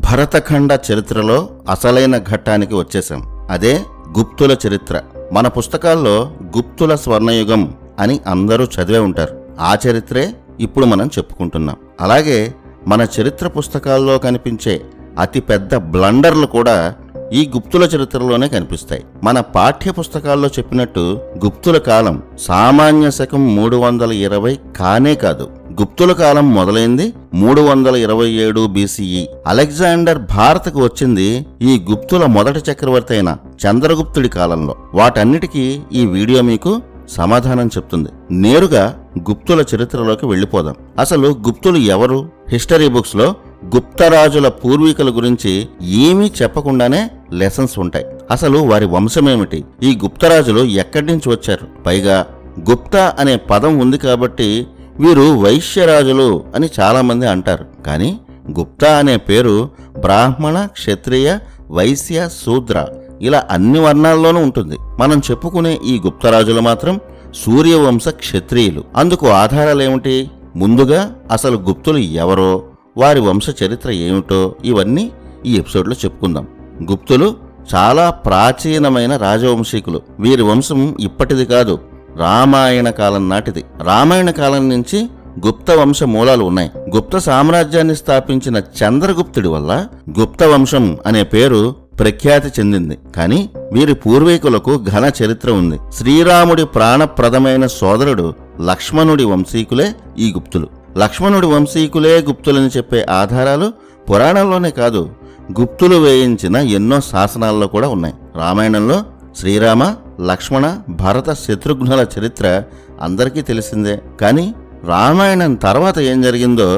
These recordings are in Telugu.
భరతఖండ చరిత్రలో అసలైన ఘట్టానికి వచ్చేసాం. అదే గుప్తుల చరిత్ర. మన పుస్తకాల్లో గుప్తుల స్వర్ణయుగం అని అందరూ చదివే ఉంటారు. ఆ చరిత్రే ఇప్పుడు మనం చెప్పుకుంటున్నాం. అలాగే మన చరిత్ర పుస్తకాల్లో కనిపించే అతిపెద్ద బ్లండర్లు కూడా ఈ గుప్తుల చరిత్రలోనే కనిపిస్తాయి. మన పాఠ్య పుస్తకాల్లో చెప్పినట్టు గుప్తుల కాలం సామాన్య శకం 320 కానే కాదు. గుప్తుల కాలం మొదలైంది 327 BCE. అలెగ్జాండర్ భారత్కు వచ్చింది ఈ గుప్తుల మొదటి చక్రవర్తి అయిన చంద్రగుప్తుడి కాలంలో. వాటన్నిటికీ ఈ వీడియో మీకు సమాధానం చెప్తుంది. నేరుగా గుప్తుల చరిత్రలోకి వెళ్ళిపోదాం. అసలు గుప్తులు ఎవరు? హిస్టరీ బుక్స్ లో గుప్తరాజుల పూర్వీకుల గురించి ఏమీ చెప్పకుండానే లెసన్స్ ఉంటాయి. అసలు వారి వంశమేమిటి? ఈ గుప్తరాజులు ఎక్కడి నుంచి వచ్చారు? పైగా గుప్తా అనే పదం ఉంది కాబట్టి వీరు వైశ్యరాజులు అని చాలా మంది అంటారు. కానీ గుప్తా అనే పేరు బ్రాహ్మణ, క్షత్రియ, వైశ్య, శూద్ర ఇలా అన్ని వర్ణాల్లోనూ ఉంటుంది. మనం చెప్పుకునే ఈ గుప్తరాజులు మాత్రం సూర్యవంశ క్షత్రియులు. అందుకు ఆధారాలేమిటి? ముందుగా అసలు గుప్తులు ఎవరో, వారి వంశ చరిత్ర ఏమిటో ఇవన్నీ ఈ ఎపిసోడ్లో చెప్పుకుందాం. గుప్తులు చాలా ప్రాచీనమైన రాజవంశీకులు. వీరి వంశం ఇప్పటిది కాదు, రామాయణ కాలం నాటిది. రామాయణ కాలం నుంచి గుప్త వంశ మూలాలు ఉన్నాయి. గుప్త సామ్రాజ్యాన్ని స్థాపించిన చంద్రగుప్తుడి వల్ల గుప్త వంశం అనే పేరు ప్రఖ్యాతి చెందింది. కానీ వీరి పూర్వీకులకు ఘన చరిత్ర ఉంది. శ్రీరాముడి ప్రాణప్రదమైన సోదరుడు లక్ష్మణుడి వంశీకులే ఈ గుప్తులు. లక్ష్మణుడి వంశీకులే గుప్తులని చెప్పే ఆధారాలు పురాణంలోనే కాదు, గుప్తులు వేయించిన ఎన్నో శాసనాల్లో కూడా ఉన్నాయి. రామాయణంలో శ్రీరామ, లక్ష్మణ, భరత, శత్రుఘ్నుల చరిత్ర అందరికీ తెలిసిందే. కానీ రామాయణం తర్వాత ఏం జరిగిందో,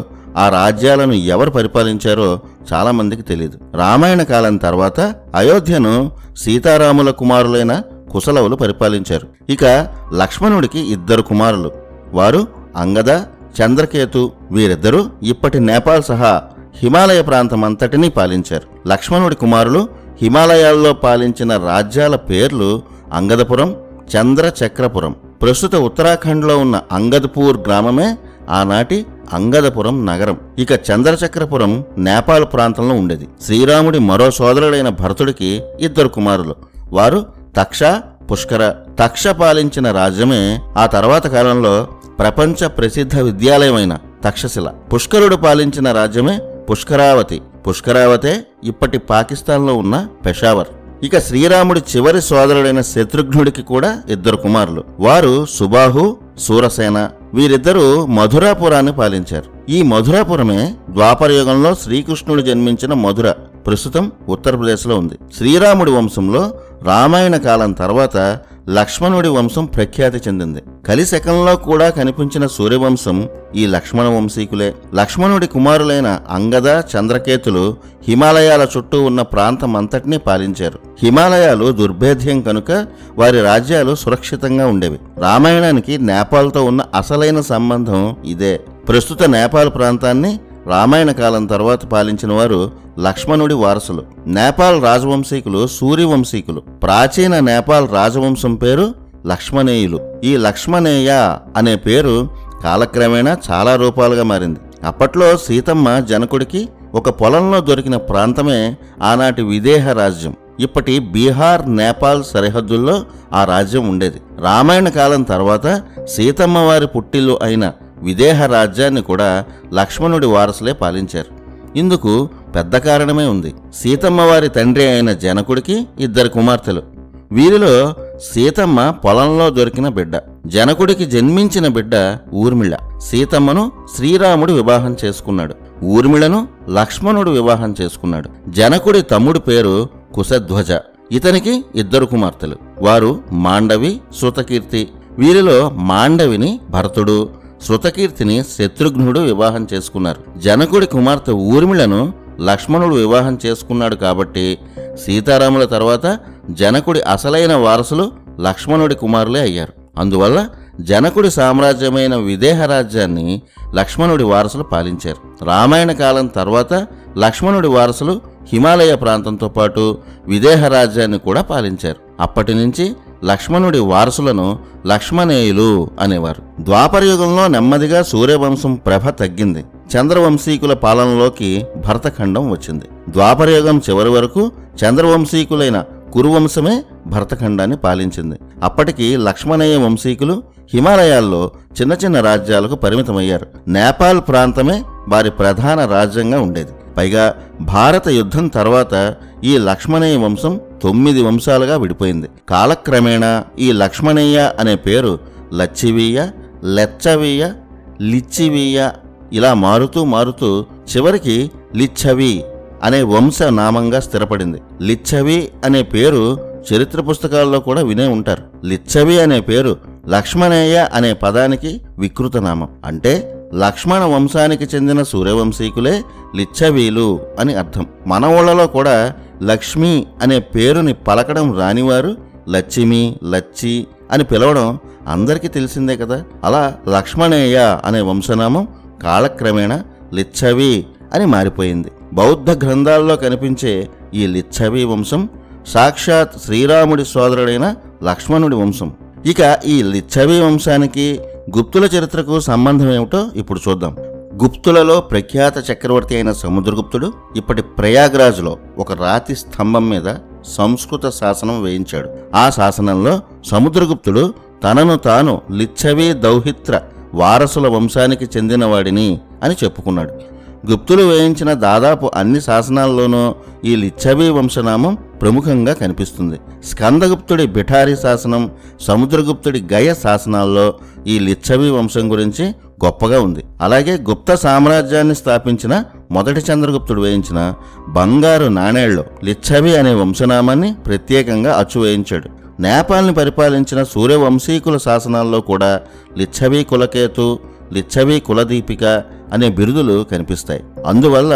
ఆ రాజ్యాలను ఎవరు పరిపాలించారో చాలా మందికి తెలియదు. రామాయణ కాలం తర్వాత అయోధ్యను సీతారాముల కుమారులైన కుశలవులు పరిపాలించారు. ఇక లక్ష్మణుడికి 2 కుమారులు. వారు అంగద, చంద్రకేతు. వీరిద్దరూ ఇప్పటి నేపాల్ సహా హిమాలయ ప్రాంతమంతటినీ పాలించారు. లక్ష్మణుడి కుమారులు హిమాలయాల్లో పాలించిన రాజ్యాల పేర్లు అంగదపురం, చంద్రచక్రపురం. ప్రస్తుత ఉత్తరాఖండ్లో ఉన్న అంగద్పూర్ గ్రామమే ఆనాటి అంగదపురం నగరం. ఇక చంద్రచక్రపురం నేపాల్ ప్రాంతంలో ఉండేది. శ్రీరాముడి మరో సోదరుడైన భరతుడికి 2 కుమారులు. వారు తక్ష, పుష్కర. తక్ష పాలించిన రాజ్యమే ఆ తర్వాత కాలంలో ప్రపంచ ప్రసిద్ధ విద్యాలయమైన తక్షశిల. పుష్కరుడు పాలించిన రాజ్యమే పుష్కరావతి. పుష్కరావతే ఇప్పటి పాకిస్తాన్లో ఉన్న పెషావర్. ఇక శ్రీరాముడి చివరి సోదరుడైన శత్రుఘ్నుడికి కూడా 2 కుమారులు. వారు సుబాహు, సూరసేన. వీరిద్దరూ మధురాపురాన్ని పాలించారు. ఈ మధురాపురమే ద్వాపరయుగంలో శ్రీకృష్ణుడు జన్మించిన మధుర. ప్రస్తుతం ఉత్తరప్రదేశ్లో ఉంది. శ్రీరాముడి వంశంలో రామాయణ కాలం తర్వాత లక్ష్మణుడి వంశం ప్రఖ్యాతి చెందింది. కలిశకంలో కూడా కనిపించిన సూర్యవంశం ఈ లక్ష్మణ వంశీకులే. లక్ష్మణుడి కుమారులైన అంగద, చంద్రకేతులు హిమాలయాల చుట్టూ ఉన్న ప్రాంతమంతటినీ పాలించారు. హిమాలయాలు దుర్భేద్యం కనుక వారి రాజ్యాలు సురక్షితంగా ఉండేవి. రామాయణానికి నేపాల్తో ఉన్న అసలైన సంబంధం ఇదే. ప్రస్తుత నేపాల్ ప్రాంతాన్ని రామాయణ కాలం తర్వాత పాలించిన వారు లక్ష్మణుడి వారసులు. నేపాల్ రాజవంశీకులు సూర్యవంశీకులు. ప్రాచీన నేపాల్ రాజవంశం పేరు లక్ష్మణేయులు. ఈ లక్ష్మణేయ అనే పేరు కాలక్రమేణా చాలా రూపాలుగా మారింది. అప్పట్లో సీతమ్మ జనకుడికి ఒక పొలంలో దొరికిన ప్రాంతమే ఆనాటి విదేహ రాజ్యం. ఇప్పటి బీహార్, నేపాల్ సరిహద్దుల్లో ఆ రాజ్యం ఉండేది. రామాయణ కాలం తర్వాత సీతమ్మ వారి పుట్టిల్లు అయిన విదేహ రాజ్యాన్ని కూడా లక్ష్మణుడి వారసులే పాలించారు. ఇందుకు పెద్ద కారణమే ఉంది. సీతమ్మ వారి తండ్రి అయిన జనకుడికి 2 కుమార్తెలు. వీరిలో సీతమ్మ పొలంలో దొరికిన బిడ్డ. జనకుడికి జన్మించిన బిడ్డ ఊర్మిళ. సీతమ్మను శ్రీరాముడు వివాహం చేసుకున్నాడు. ఊర్మిళను లక్ష్మణుడు వివాహం చేసుకున్నాడు. జనకుడి తమ్ముడి పేరు కుశధ్వజ. ఇతనికి 2 కుమార్తెలు. వారు మాండవి, శృతకీర్తి. వీరిలో మాండవిని భరతుడు, శృతకీర్తిని శత్రుఘ్నుడు వివాహం చేసుకున్నారు. జనకుడి కుమార్తె ఊర్మిళను లక్ష్మణుడు వివాహం చేసుకున్నాడు కాబట్టి సీతారాముల తర్వాత జనకుడి అసలైన వారసులు లక్ష్మణుడి కుమారులే అయ్యారు. అందువల్ల జనకుడి సామ్రాజ్యమైన విదేహ రాజ్యాన్ని లక్ష్మణుడి వారసులు పాలించారు. రామాయణ కాలం తర్వాత లక్ష్మణుడి వారసులు హిమాలయ ప్రాంతంతో పాటు విదేహ రాజ్యాన్ని కూడా పాలించారు. అప్పటి నుంచి లక్ష్మణుడి వారసులను లక్ష్మణేయులు అనేవారు. ద్వాపరయుగంలో నెమ్మదిగా సూర్యవంశం ప్రభ తగ్గింది. చంద్రవంశీకుల పాలనలోకి భరతఖండం వచ్చింది. ద్వాపరయుగం చివరి వరకు చంద్రవంశీకులైన కురువంశమే భరతఖండాన్ని పాలించింది. అప్పటికి లక్ష్మణేయ వంశీకులు హిమాలయాల్లో చిన్న చిన్న రాజ్యాలకు పరిమితమయ్యారు. నేపాల్ ప్రాంతమే వారి ప్రధాన రాజ్యంగా ఉండేది. పైగా భారత యుద్ధం తర్వాత ఈ లక్ష్మణేయ వంశం 9 వంశాలుగా విడిపోయింది. కాలక్రమేణా ఈ లక్ష్మణేయ అనే పేరు లచ్చివీయ, లెచ్చవీయ, లిచ్చివీయ ఇలా మారుతూ చివరికి లిచ్చవి అనే వంశ నామంగా స్థిరపడింది. లిచ్చవి అనే పేరు చరిత్ర పుస్తకాల్లో కూడా వినే ఉంటారు. లిచ్చవి అనే పేరు లక్ష్మణేయ అనే పదానికి వికృత నామం. అంటే లక్ష్మణ వంశానికి చెందిన సూర్యవంశీకులే లిచ్చవీలు అని అర్థం. మన ఊళ్ళలో కూడా లక్ష్మి అనే పేరుని పలకడం రానివారు లచ్చిమి, లచ్చి అని పిలవడం అందరికీ తెలిసిందే కదా. అలా లక్ష్మణేయ అనే వంశనామం కాలక్రమేణా లిచ్చవి అని మారిపోయింది. బౌద్ధ గ్రంథాల్లో కనిపించే ఈ లిచ్చవి వంశం సాక్షాత్ శ్రీరాముడి సోదరుడైన లక్ష్మణుడి వంశం. ఇక ఈ లిచ్చవి వంశానికి గుప్తుల చరిత్రకు సంబంధం ఏమిటో ఇప్పుడు చూద్దాం. గుప్తులలో ప్రఖ్యాత చక్రవర్తి అయిన సముద్రగుప్తుడు ఇప్పటి ప్రయాగ్రాజ్లో ఒక రాతి స్తంభం మీద సంస్కృత శాసనం వేయించాడు. ఆ శాసనంలో సముద్రగుప్తుడు తనను తాను లిచ్చవి దౌహిత్ర వారసుల వంశానికి చెందినవాడిని అని చెప్పుకున్నాడు. గుప్తులు వేయించిన దాదాపు అన్ని శాసనాల్లోనూ ఈ లిచ్చవి వంశనామం ప్రముఖంగా కనిపిస్తుంది. స్కందగుప్తుడి బిఠారి శాసనం, సముద్రగుప్తుడి గయ శాసనాల్లో ఈ లిచ్చవి వంశం గురించి గొప్పగా ఉంది. అలాగే గుప్త సామ్రాజ్యాన్ని స్థాపించిన మొదటి చంద్రగుప్తుడు వేయించిన బంగారు నాణేల్లో లిచ్చవి అనే వంశనామాన్ని ప్రత్యేకంగా అచ్చు వేయించాడు. నేపాల్ని పరిపాలించిన సూర్యవంశీకుల శాసనాల్లో కూడా లిచ్చవి కులకేతు, లిచ్చవి కులదీపిక అనే బిరుదులు కనిపిస్తాయి. అందువల్ల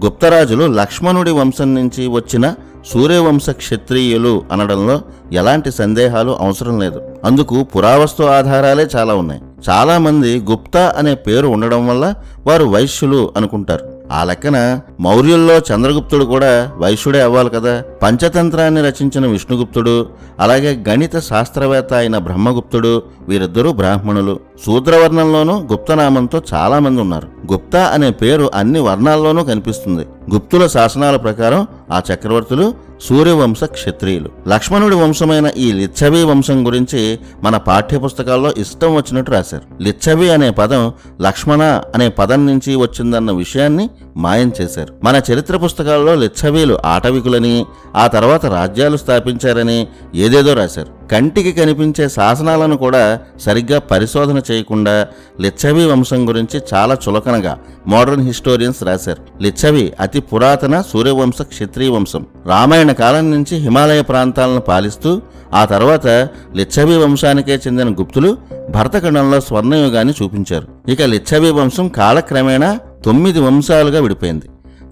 గుప్తరాజులు లక్ష్మణుడి వంశం నుంచి వచ్చిన సూర్యవంశ క్షత్రియులు అనడంలో ఎలాంటి సందేహాలు అవసరం లేదు. అందుకు పురావస్తు ఆధారాలే చాలా ఉన్నాయి. చాలామంది గుప్తా అనే పేరు ఉండడం వల్ల వారు వైశ్యులు అనుకుంటారు. ఆ లెక్కన మౌర్యుల్లో చంద్రగుప్తుడు కూడా వైశ్యుడే అవ్వాలి కదా. పంచతంత్రాన్ని రచించిన విష్ణుగుప్తుడు, అలాగే గణిత శాస్త్రవేత్త అయిన బ్రహ్మగుప్తుడు వీరిద్దరూ బ్రాహ్మణులు. శూద్రవర్ణంలోనూ గుప్తనామంతో చాలా మంది ఉన్నారు. గుప్తా అనే పేరు అన్ని వర్ణాల్లోనూ కనిపిస్తుంది. గుప్తుల శాసనాల ప్రకారం ఆ చక్రవర్తులు సూర్యవంశ క్షత్రియులు. లక్ష్మణుడి వంశమైన ఈ లిచ్చవి వంశం గురించి మన పాఠ్యపుస్తకాల్లో ఇష్టం వచ్చినట్టు రాశారు. లిచ్చవి అనే పదం లక్ష్మణ అనే పదం నుంచి వచ్చిందన్న విషయాన్ని మాయం చేశారు. మన చరిత్ర పుస్తకాల్లో లిచ్చవీలు ఆటవికులని, ఆ తర్వాత రాజ్యాలు స్థాపించారని ఏదేదో రాశారు. కంటికి కనిపించే శాసనాలను కూడా సరిగ్గా పరిశోధన చేయకుండా లిచ్చవి వంశం గురించి చాలా చులకనగా మోడర్న్ హిస్టోరియన్స్ రాశారు. లిచ్చవి అతి పురాతన సూర్యవంశ క్షత్రియ వంశం. రామాయణ కాలం నుంచి హిమాలయ ప్రాంతాలను పాలిస్తూ ఆ తర్వాత లిచ్చవి వంశానికే చెందిన గుప్తులు భరతఖండంలో స్వర్ణయుగాన్ని చూపించారు. ఇక లిచ్చవి వంశం కాలక్రమేణా 9 వంశాలుగా విడిపోయింది.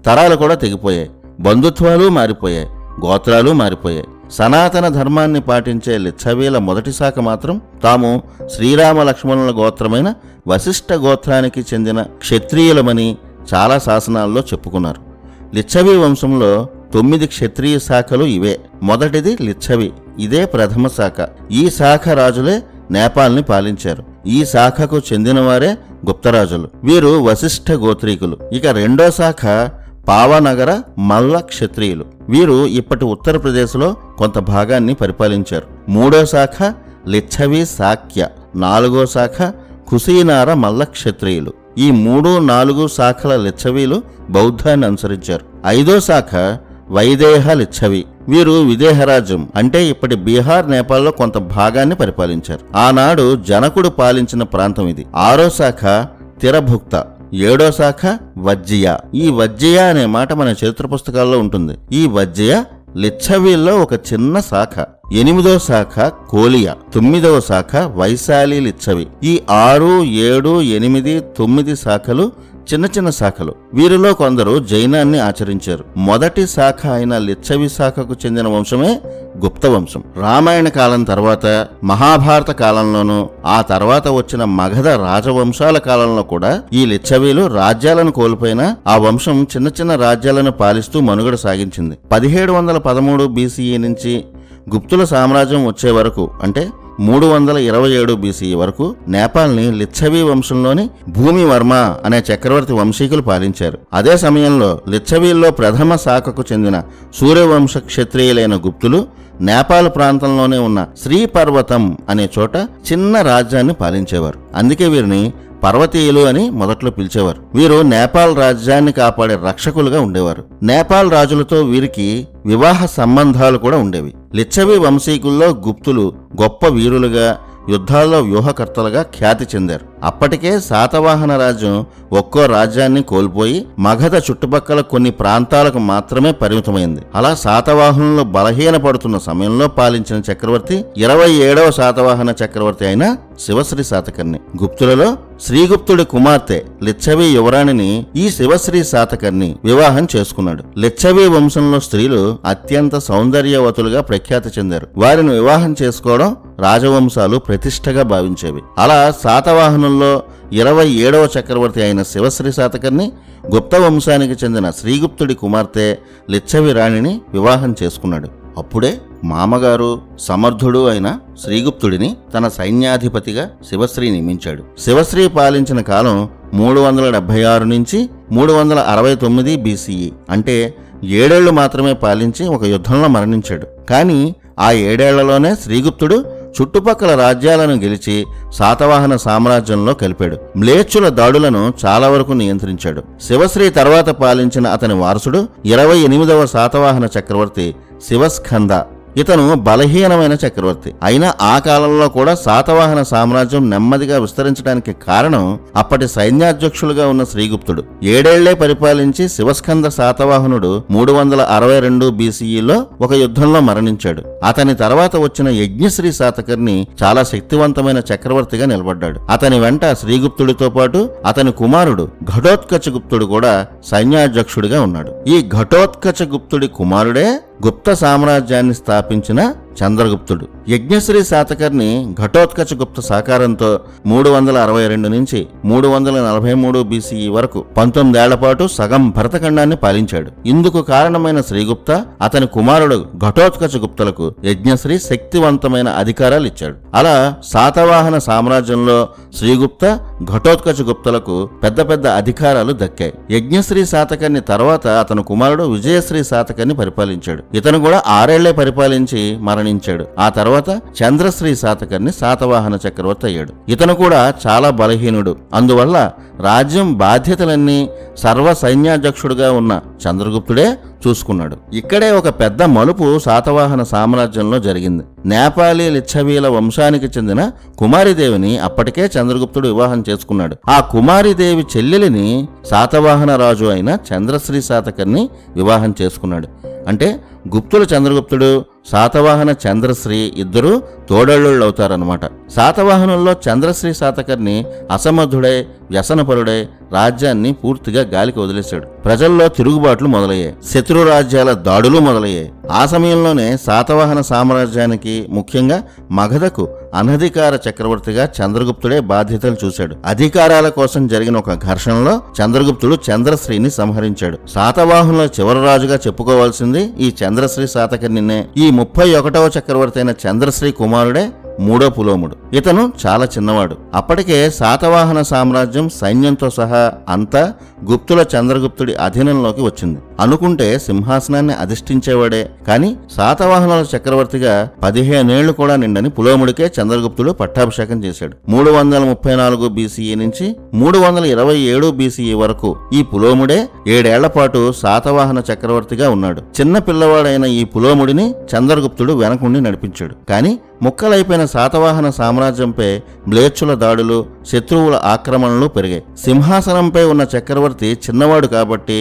తరాలు కూడా తెగిపోయాయి. బంధుత్వాలు మారిపోయాయి, గోత్రాలు మారిపోయాయి. సనాతన ధర్మాన్ని పాటించే లిచ్చవీల మొదటి శాఖ మాత్రం తాము శ్రీరామ లక్ష్మణుల గోత్రమైన వశిష్ఠ గోత్రానికి చెందిన క్షత్రియులమని చాలా శాసనాల్లో చెప్పుకున్నారు. లిచ్చవి వంశంలో 9 క్షత్రియ శాఖలు ఇవే. మొదటిది లిచ్చవి, ఇదే ప్రథమ శాఖ. ఈ శాఖ రాజులే నేపాల్ని పాలించారు. ఈ శాఖకు చెందినవారే గుప్తరాజులు. వీరు వశిష్ఠ గోత్రీకులు. ఇక రెండో శాఖ పావనగర మల్ల క్షత్రియులు. వీరు ఇప్పటి ఉత్తరప్రదేశ్లో కొంత భాగాన్ని పరిపాలించారు. మూడో శాఖ లిచ్చవి శాక్య, 4వ శాఖ కుసీనార మల్ల క్షత్రియులు. ఈ 3, 4 శాఖల లిచ్చవీలు బౌద్ధాన్ని అనుసరించారు. 5వ శాఖ వైదేహ లిచ్చవి. వీరు విదేహరాజ్యం అంటే ఇప్పటి బీహార్, నేపాల్లో కొంత భాగాన్ని పరిపాలించారు. ఆనాడు జనకుడు పాలించిన ప్రాంతం ఇది. 6వ శాఖ తిరభుక్త, 7వ శాఖ వజ్జియ. ఈ వజ్జియ అనే మాట మన చరిత్ర పుస్తకాల్లో ఉంటుంది. ఈ వజ్జియ లిచ్చవీల్లో ఒక చిన్న శాఖ. 8వ శాఖ కోలియా, 9వ శాఖ వైశాలి లిచ్చవి. ఈ 6, 7, 8, 9 శాఖలు చిన్న చిన్న శాఖలు. వీరిలో కొందరు జైనాన్ని ఆచరించారు. మొదటి శాఖ అయిన లిచ్చవి శాఖకు చెందిన వంశమే గుప్త వంశం. రామాయణ కాలం తర్వాత మహాభారత కాలంలోనూ, ఆ తర్వాత వచ్చిన మగధ రాజవంశాల కాలంలో కూడా ఈ లిచ్చవీలు రాజ్యాలను కోల్పోయినా ఆ వంశం చిన్న చిన్న రాజ్యాలను పాలిస్తూ మనుగడ సాగించింది. 1713 BCE నుంచి గుప్తుల సామ్రాజ్యం వచ్చే వరకు అంటే 327 BCE వరకు నేపాల్ని లిచ్చవీ వంశంలోని భూమివర్మ అనే చక్రవర్తి వంశీకులు పాలించారు. అదే సమయంలో లిచ్చవీల్లో ప్రథమ శాఖకు చెందిన సూర్యవంశ క్షత్రియులైన గుప్తులు నేపాల్ ప్రాంతంలోనే ఉన్న శ్రీపర్వతం అనే చోట చిన్న రాజ్యాన్ని పాలించేవారు. అందుకే వీరిని పర్వతీయులు అని మొదట్లో పిలిచేవారు. వీరు నేపాల్ రాజ్యాన్ని కాపాడే రక్షకులుగా ఉండేవారు. నేపాల్ రాజులతో వీరికి వివాహ సంబంధాలు కూడా ఉండేవి. లిచ్చవీ వంశీకుల్లో గుప్తులు గొప్ప వీరులుగా, యుద్ధాల్లో వ్యూహకర్తలుగా ఖ్యాతి చెందారు. అప్పటికే శాతవాహన రాజ్యం ఒక్కో రాజ్యాన్ని కోల్పోయి మగధ చుట్టుపక్కల కొన్ని ప్రాంతాలకు మాత్రమే పరిమితమైంది. అలా శాతవాహనులు బలహీనపడుతున్న సమయంలో పాలించిన చక్రవర్తి 27వ శాతవాహన చక్రవర్తి అయిన శివశ్రీ శాతకర్ణి. గుప్తులలో శ్రీగుప్తుడి కుమార్తె లిచ్చవీ యువరాణిని ఈ శివశ్రీ శాతకర్ణి వివాహం చేసుకున్నాడు. లిచ్చవీ వంశంలో స్త్రీలు అత్యంత సౌందర్యవతులుగా ప్రఖ్యాతి చెందారు. వారిని వివాహం చేసుకోవడం రాజవంశాలు ప్రతిష్టగా భావించేవి. అలా శాతవాహనంలో 27వ చక్రవర్తి అయిన శివశ్రీ శాతకర్ణి గుప్త వంశానికి చెందిన శ్రీగుప్తుడి కుమార్తె లిచ్చవీ రాణిని వివాహం చేసుకున్నాడు. అప్పుడే మామగారు సమర్థుడు అయిన శ్రీగుప్తుడిని తన సైన్యాధిపతిగా శివశ్రీ నియమించాడు. శివశ్రీ పాలించిన కాలం 376 నుంచి 369 BCE, అంటే 7 ఏళ్లు మాత్రమే పాలించి ఒక యుద్ధంలో మరణించాడు. కానీ ఆ 7 ఏళ్లలోనే శ్రీగుప్తుడు చుట్టుపక్కల రాజ్యాలను గెలిచి శాతవాహన సామ్రాజ్యంలో కలిపాడు. మ్లేచ్చుల దాడులను చాలా వరకు నియంత్రించాడు. శివశ్రీ తర్వాత పాలించిన అతని వారసుడు 28వ శాతవాహన చక్రవర్తి శివస్కంద. ఇతను బలహీనమైన చక్రవర్తి అయినా ఆ కాలంలో కూడా శాతవాహన సామ్రాజ్యం నెమ్మదిగా విస్తరించడానికి కారణం అప్పటి సైన్యాధ్యక్షులుగా ఉన్న శ్రీగుప్తుడు. 7 ఏళ్లే పరిపాలించి శివస్కంద శాతవాహనుడు 362 BCEలో ఒక యుద్ధంలో మరణించాడు. అతని తర్వాత వచ్చిన యజ్ఞశ్రీ శాతకర్ణి చాలా శక్తివంతమైన చక్రవర్తిగా నిలబడ్డాడు. అతని వెంట శ్రీగుప్తుడితో పాటు అతని కుమారుడు ఘటోత్కచ గుప్తుడు కూడా సైన్యాధ్యక్షుడిగా ఉన్నాడు. ఈ ఘటోత్కచ గుప్తుడి కుమారుడే గుప్త సామ్రాజ్యాన్ని స్థాపించిన చంద్రగుప్తుడు. యజ్ఞశ్రీ శాతకర్ణి ఘటోత్కచ గుప్త సహకారంతో 362 నుంచి 343 BCE వరకు 19 ఏళ్ల పాటు సగం భరతఖండాన్ని పాలించాడు. ఇందుకు కారణమైన శ్రీగుప్త అతని కుమారుడు ఘటోత్కచ గుప్తులకు యజ్ఞశ్రీ శక్తివంతమైన అధికారాలు ఇచ్చాడు. అలా శాతవాహన సామ్రాజ్యంలో శ్రీగుప్త ఘటోత్కచ గుప్తులకు పెద్ద పెద్ద అధికారాలు దక్కాయి. యజ్ఞశ్రీ శాతకర్ణి తర్వాత అతని కుమారుడు విజయశ్రీ శాతకర్ణి పరిపాలించాడు. ఇతను కూడా 6 ఏళ్లే పరిపాలించి మరణించాడు. ఆ తర్వాత చంద్రశ్రీ శాతకర్ణి శాతవాహన చక్రవర్తి అయ్యాడు. ఇతను కూడా చాలా బలహీనుడు. అందువల్ల రాజ్యం బాధ్యతలన్నీ సర్వ సైన్యాధ్యక్షుడుగా ఉన్న చంద్రగుప్తుడే చూసుకున్నాడు. ఇక్కడే ఒక పెద్ద మలుపు శాతవాహన సామ్రాజ్యంలో జరిగింది. నేపాలీ లిచ్చవీల వంశానికి చెందిన కుమారిదేవిని అప్పటికే చంద్రగుప్తుడు వివాహం చేసుకున్నాడు. ఆ కుమారిదేవి చెల్లెలిని శాతవాహన రాజు అయిన చంద్రశ్రీ శాతకర్ణి వివాహం చేసుకున్నాడు. అంటే గుప్తుల చంద్రగుప్తుడు, శాతవాహన చంద్రశ్రీ ఇద్దరు తోడళ్ళుళ్ళు అవుతారన్నమాట. శాతవాహనుల్లో చంద్రశ్రీ శాతకర్ణి అసమర్థుడై వ్యసనపరుడై రాజ్యాన్ని పూర్తిగా గాలికి వదిలేశాడు. ప్రజల్లో తిరుగుబాట్లు మొదలయ్యాయి. శత్రు రాజ్యాల దాడులు మొదలయ్యాయి. ఆ సమయంలోనే శాతవాహన సామ్రాజ్యానికి, ముఖ్యంగా మగధకు అనధికార చక్రవర్తిగా చంద్రగుప్తుడే బాధ్యతలు చూశాడు. అధికారాల కోసం జరిగిన ఒక ఘర్షణలో చంద్రగుప్తుడు చంద్రశ్రీని సంహరించాడు. శాతవాహనుల చివరి రాజుగా చెప్పుకోవాల్సింది ఈ చంద్రశ్రీ శాతకర్ణినే. ఈ 31వ చక్రవర్తి అయిన చంద్రశ్రీ కుమారుడే మూడో పులోముడు. ఇతను చాలా చిన్నవాడు. అప్పటికే శాతవాహన సామ్రాజ్యం సైన్యంతో సహా అంతా గుప్తుల చంద్రగుప్తుడి అధీనంలోకి వచ్చింది. అనుకుంటే సింహాసనాన్ని అధిష్ఠించేవాడే. కాని శాతవాహనుల చక్రవర్తిగా 15 ఏళ్లు కూడా నిండని పులోముడికే చంద్రగుప్తుడు పట్టాభిషేకం చేశాడు. 334 BCE నుంచి 327 BCE వరకు ఈ పులోముడే 7 ఏళ్ల పాటు శాతవాహన చక్రవర్తిగా ఉన్నాడు. చిన్న పిల్లవాడైన ఈ పులోముడిని చంద్రగుప్తుడు వెనకుండి నడిపించాడు. కాని ముక్కలైపోయిన శాతవాహన సామ్రాజ్యంపై మ్లేచ్చుల దాడులు, శత్రువుల ఆక్రమణలు పెరిగాయి. సింహాసనంపై ఉన్న చక్రవర్తి చిన్నవాడు కాబట్టి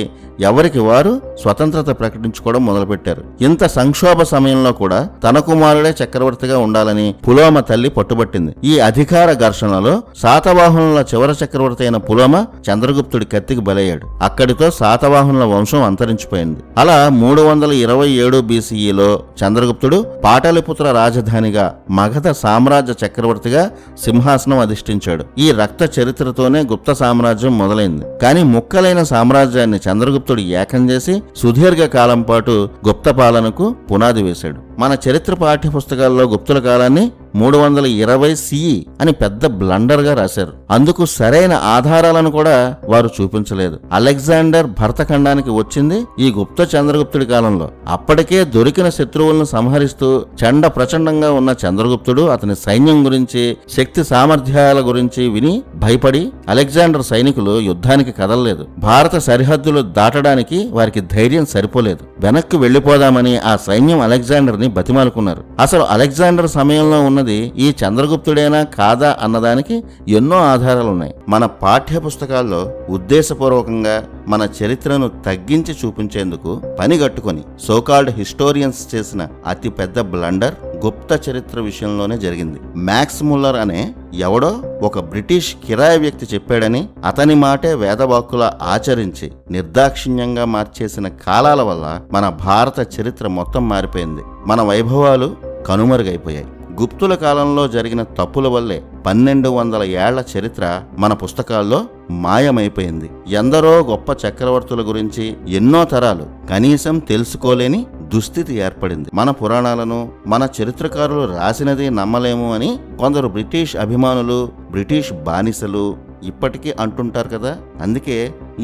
ఎవరికి వారు స్వతంత్రత ప్రకటించుకోవడం మొదలుపెట్టారు. ఇంత సంక్షోభ సమయంలో కూడా తన కుమారుడే చక్రవర్తిగా ఉండాలని పులోమ తల్లి పట్టుబట్టింది. ఈ అధికార ఘర్షణలో శాతవాహనుల చివరి చక్రవర్తి అయిన పులోమ చంద్రగుప్తుడి కత్తికి బలయ్యాడు. అక్కడితో శాతవాహనుల వంశం అంతరించిపోయింది. అలా 327 BCEలో చంద్రగుప్తుడు పాటలిపుత్ర రాజధానిగా మగధ సామ్రాజ్య చక్రవర్తిగా సింహాసనం అధిష్ఠించాడు. ఈ రక్త చరిత్రతోనే గుప్త సామ్రాజ్యం మొదలైంది. కానీ ముక్కలైన సామ్రాజ్యాన్ని చంద్రగుప్తుడు ఏకం చేసి సుదీర్ఘ కాలం పాటు గుప్త పాలనకు పునాది వేశాడు. మన చరిత్ర పాఠ్య పుస్తకాల్లో గుప్తుల కాలాన్ని 320 CE అని పెద్ద బ్లండర్గా రాశారు. అందుకు సరైన ఆధారాలను కూడా వారు చూపించలేదు. అలెగ్జాండర్ భరతఖండానికి వచ్చింది ఈ గుప్త చంద్రగుప్తుడి కాలంలో. అప్పటికే దొరికిన శత్రువులను సంహరిస్తూ చండ ప్రచండంగా ఉన్న చంద్రగుప్తుడు అతని సైన్యం గురించి, శక్తి సామర్థ్యాల గురించి విని భయపడి అలెగ్జాండర్ సైనికులు యుద్ధానికి కదలలేదు. భారత సరిహద్దులు దాటడానికి వారికి ధైర్యం సరిపోలేదు. వెనక్కి వెళ్లిపోదామని ఆ సైన్యం అలెగ్జాండర్ ని బతిమాలుకున్నారు. అసలు అలెగ్జాండర్ సమయంలో ఉన్నది ఈ చంద్రగుప్తుడేనా కాదా అన్నదానికి ఎన్నో ఆధారాలున్నాయి. మన పాఠ్య పుస్తకాల్లో ఉద్దేశపూర్వకంగా మన చరిత్రను తగ్గించి చూపించేందుకు పనిగట్టుకొని సోకాల్డ్ హిస్టోరియన్స్ చేసిన అతి పెద్ద బ్లండర్ గుప్త చరిత్ర విషయంలోనే జరిగింది. మ్యాక్స్ ముల్లర్ అనే ఎవడో ఒక బ్రిటిష్ కిరాయి వ్యక్తి చెప్పాడని అతని మాటే వేదవాక్కులా ఆచరించి నిర్దాక్షిణ్యంగా మార్చేసిన కాలాల వల్ల మన భారత చరిత్ర మొత్తం మారిపోయింది. మన వైభవాలు కనుమరుగైపోయాయి. గుప్తుల కాలంలో జరిగిన తప్పుల వల్లే 1200 ఏళ్ల చరిత్ర మన పుస్తకాల్లో మాయమైపోయింది. ఎందరో గొప్ప చక్రవర్తుల గురించి ఎన్నో తరాలు కనీసం తెలుసుకోలేని దుస్థితి ఏర్పడింది. మన పురాణాలను మన చరిత్రకారులు రాసినది నమ్మలేము అని కొందరు బ్రిటిష్ అభిమానులు, బ్రిటిష్ బానిసలు ఇప్పటికీ అంటుంటారు కదా. అందుకే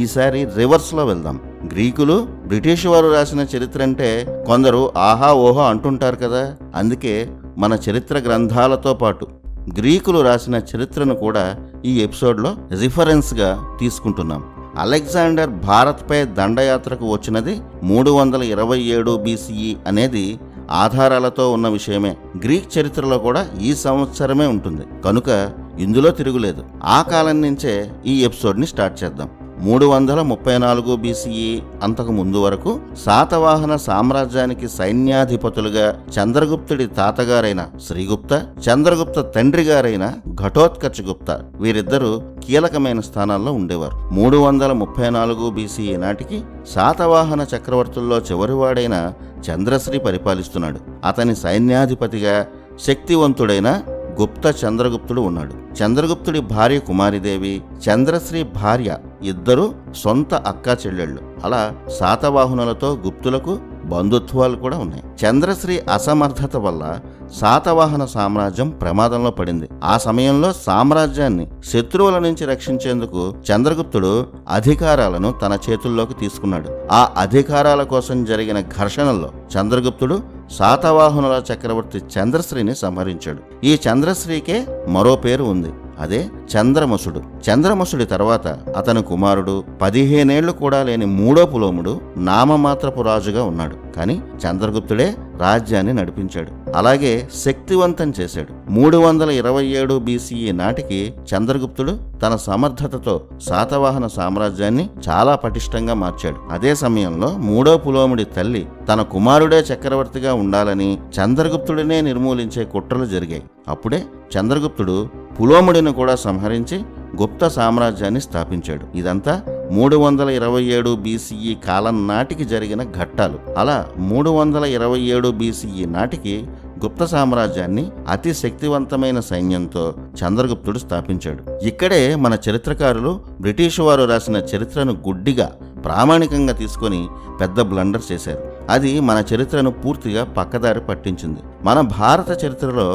ఈసారి రివర్స్లో వెళ్దాం. గ్రీకులు బ్రిటిష్ వారు రాసిన చరిత్ర అంటే కొందరు ఆహా ఓహో అంటుంటారు కదా. అందుకే మన చరిత్ర గ్రంథాలతో పాటు గ్రీకులు రాసిన చరిత్రను కూడా ఈ ఎపిసోడ్లో రిఫరెన్స్గా తీసుకుంటున్నాం. అలెగ్జాండర్ భారత్పై దండయాత్రకు వచ్చినది 327 BCE అనేది ఆధారాలతో ఉన్న విషయమే. గ్రీక్ చరిత్రలో కూడా ఈ సంవత్సరమే ఉంటుంది కనుక ఇందులో తిరుగులేదు. ఆ కాలం నుంచే ఈ ఎపిసోడ్ని స్టార్ట్ చేద్దాం. 334 BCE అంతకు ముందు వరకు శాతవాహన సామ్రాజ్యానికి సైన్యాధిపతులుగా చంద్రగుప్తుడి తాతగారైన శ్రీగుప్త, చంద్రగుప్త తండ్రి గారైన ఘటోత్కచ గుప్త వీరిద్దరూ కీలకమైన స్థానాల్లో ఉండేవారు. 334 BCE నాటికి శాతవాహన చక్రవర్తుల్లో చివరివాడైన చంద్రశ్రీ పరిపాలిస్తున్నాడు. అతని సైన్యాధిపతిగా శక్తివంతుడైన గుప్త చంద్రగుప్తుడు ఉన్నాడు. చంద్రగుప్తుడి భార్య కుమారిదేవి, చంద్రశ్రీ భార్య ఇద్దరు సొంత అక్కా చెల్లెళ్ళు. అలా శాతవాహనులతో గుప్తులకు బంధుత్వాలు కూడా ఉన్నాయి. చంద్రశ్రీ అసమర్థత వల్ల శాతవాహన సామ్రాజ్యం ప్రమాదంలో పడింది. ఆ సమయంలో సామ్రాజ్యాన్ని శత్రువుల నుంచి రక్షించేందుకు చంద్రగుప్తుడు అధికారాలను తన చేతుల్లోకి తీసుకున్నాడు. ఆ అధికారాల కోసం జరిగిన ఘర్షణల్లో చంద్రగుప్తుడు శాతవాహనుల చక్రవర్తి చంద్రశ్రీని సంహరించాడు. ఈ చంద్రశ్రీకే మరో పేరు ఉంది, అదే చంద్రమసుడు. చంద్రమసుడి తర్వాత అతని కుమారుడు 15 ఏళ్లు కూడా లేని మూడో పులోముడు నామమాత్రపు రాజుగా ఉన్నాడు. కానీ చంద్రగుప్తుడే రాజ్యాన్ని నడిపించాడు, అలాగే శక్తివంతం చేశాడు. 327 BCE నాటికి చంద్రగుప్తుడు తన సమర్థతతో శాతవాహన సామ్రాజ్యాన్ని చాలా పటిష్టంగా మార్చాడు. అదే సమయంలో మూడో పులోముడి తల్లి తన కుమారుడే చక్రవర్తిగా ఉండాలని చంద్రగుప్తుడినే నిర్మూలించే కుట్రలు జరిగాయి. అప్పుడే చంద్రగుప్తుడు పులోముడిని కూడా సంహరించి గుప్త సామ్రాజ్యాన్ని స్థాపించాడు. ఇదంతా 327 BCE కాలం నాటికి జరిగిన ఘట్టాలు. అలా 327 BCE నాటికి గుప్త సామ్రాజ్యాన్ని అతి శక్తివంతమైన సైన్యంతో చంద్రగుప్తుడు స్థాపించాడు. ఇక్కడే మన చరిత్రకారులు బ్రిటిష్ వారు రాసిన చరిత్రను గుడ్డిగా ప్రామాణికంగా తీసుకొని పెద్ద బ్లండర్ చేశారు. అది మన చరిత్రను పూర్తిగా పక్కదారి పట్టించింది. మన భారత చరిత్రలో